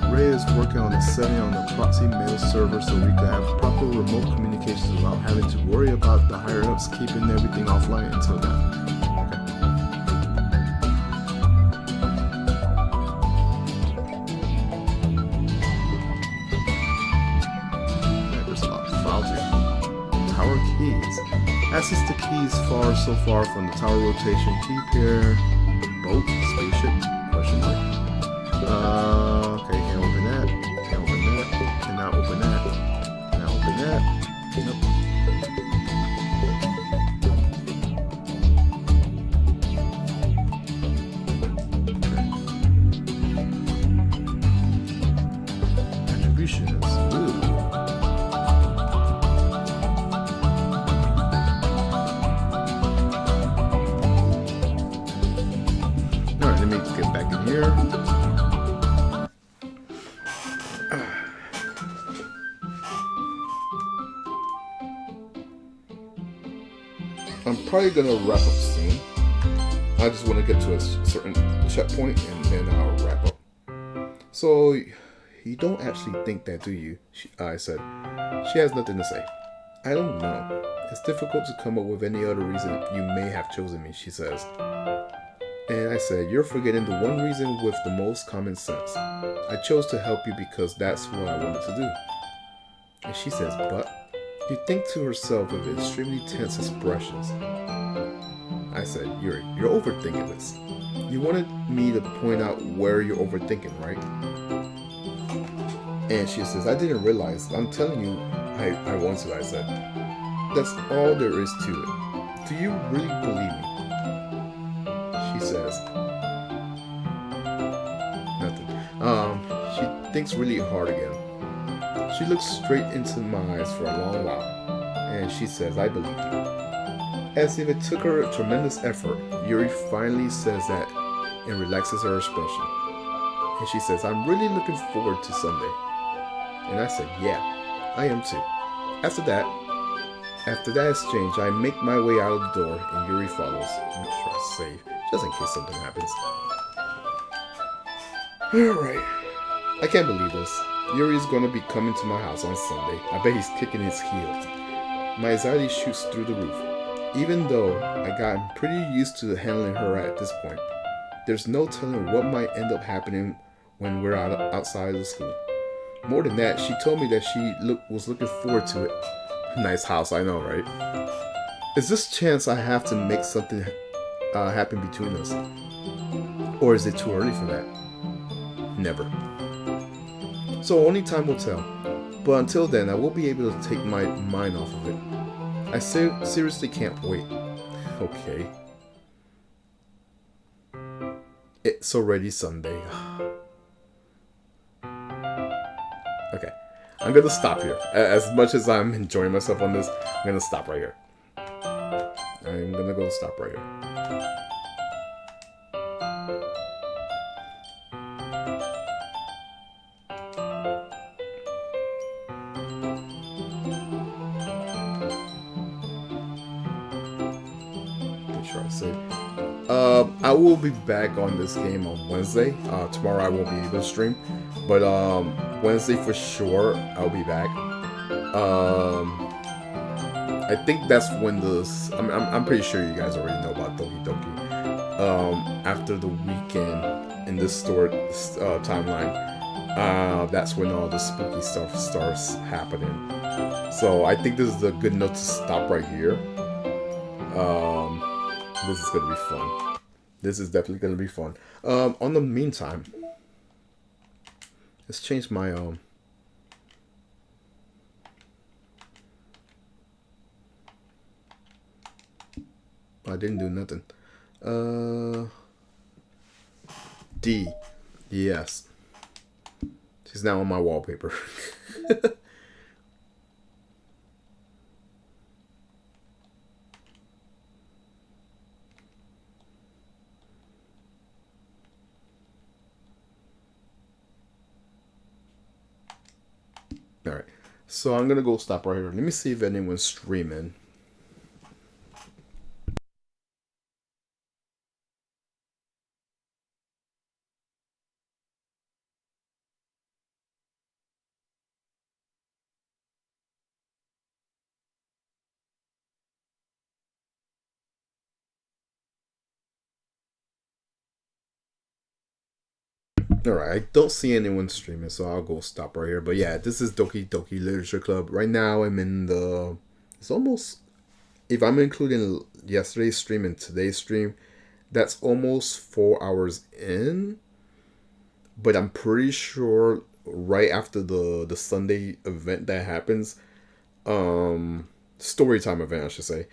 Ray is working on a setting on the proxy mail server so we can have proper remote communications without having to worry about the higher ups keeping everything offline until then. Tower keys. Access to keys so far from the tower rotation. Key pair. Boat. Spaceship. Question mark. Okay, can't open that. Can't open that. Cannot open that. Cannot open that. Nope. Attributions. Ooh. Alright, let me get back in here. I'm probably gonna wrap up soon. I just want to get to a certain checkpoint and then I'll wrap up. So, you don't actually think that, do you? I said. She has nothing to say. I don't know. It's difficult to come up with any other reason you may have chosen me, she says. And I said, you're forgetting the one reason with the most common sense. I chose to help you because that's what I wanted to do. And she says, but... You think to herself with extremely tense expressions. I said, you're overthinking this. You wanted me to point out where you're overthinking, right? And she says, I didn't realize. I'm telling you, I want to, I said. That's all there is to it. Do you really believe me? She says, nothing. She thinks really hard again. She looks straight into my eyes for a long while, and she says, I believe you. As if it took her a tremendous effort, Yuri finally says that and relaxes her expression. And she says, I'm really looking forward to Sunday. And I said, yeah, I am too. After that exchange, I make my way out of the door, and Yuri follows. Make sure I save, just in case something happens. Alright, I can't believe this. Yuri's gonna be coming to my house on Sunday. I bet he's kicking his heels. My anxiety shoots through the roof. Even though I gotten pretty used to handling her at this point, there's no telling what might end up happening when we're outside of the school. More than that, she told me that she was looking forward to it. Nice house, I know, right? Is this chance I have to make something happen between us? Or is it too early for that? Never. So only time will tell. But until then, I will be able to take my mind off of it. I seriously can't wait. Okay. It's already Sunday. Okay. I'm gonna stop here. As much as I'm enjoying myself on this, I'm gonna stop right here. I'm gonna go stop right here. I will be back on this game on Wednesday. Tomorrow I won't be able to stream, but Wednesday for sure I'll be back. I think that's when I'm pretty sure you guys already know about Doki Doki. After the weekend in this timeline, that's when all the spooky stuff starts happening. So I think this is a good note to stop right here. This is gonna be fun. This is definitely gonna be fun. On the meantime, let's change my I didn't do nothing. D. Yes. She's now on my wallpaper. Alright. So I'm gonna go stop right here. Let me see if anyone's streaming. Alright, I don't see anyone streaming, so I'll go stop right here. But yeah, this is Doki Doki Literature Club. Right now I'm in the... It's almost... If I'm including yesterday's stream and today's stream, that's almost 4 hours in. But I'm pretty sure right after the Sunday event that happens, story time event I should say,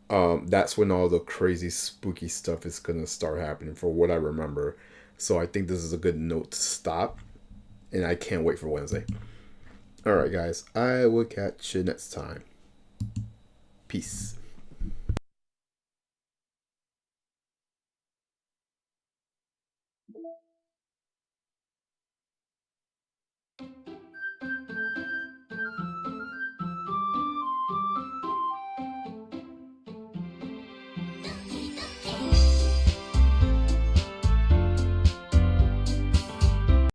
that's when all the crazy spooky stuff is gonna start happening for what I remember. So I think this is a good note to stop, and I can't wait for Wednesday. Alright guys, I will catch you next time. Peace.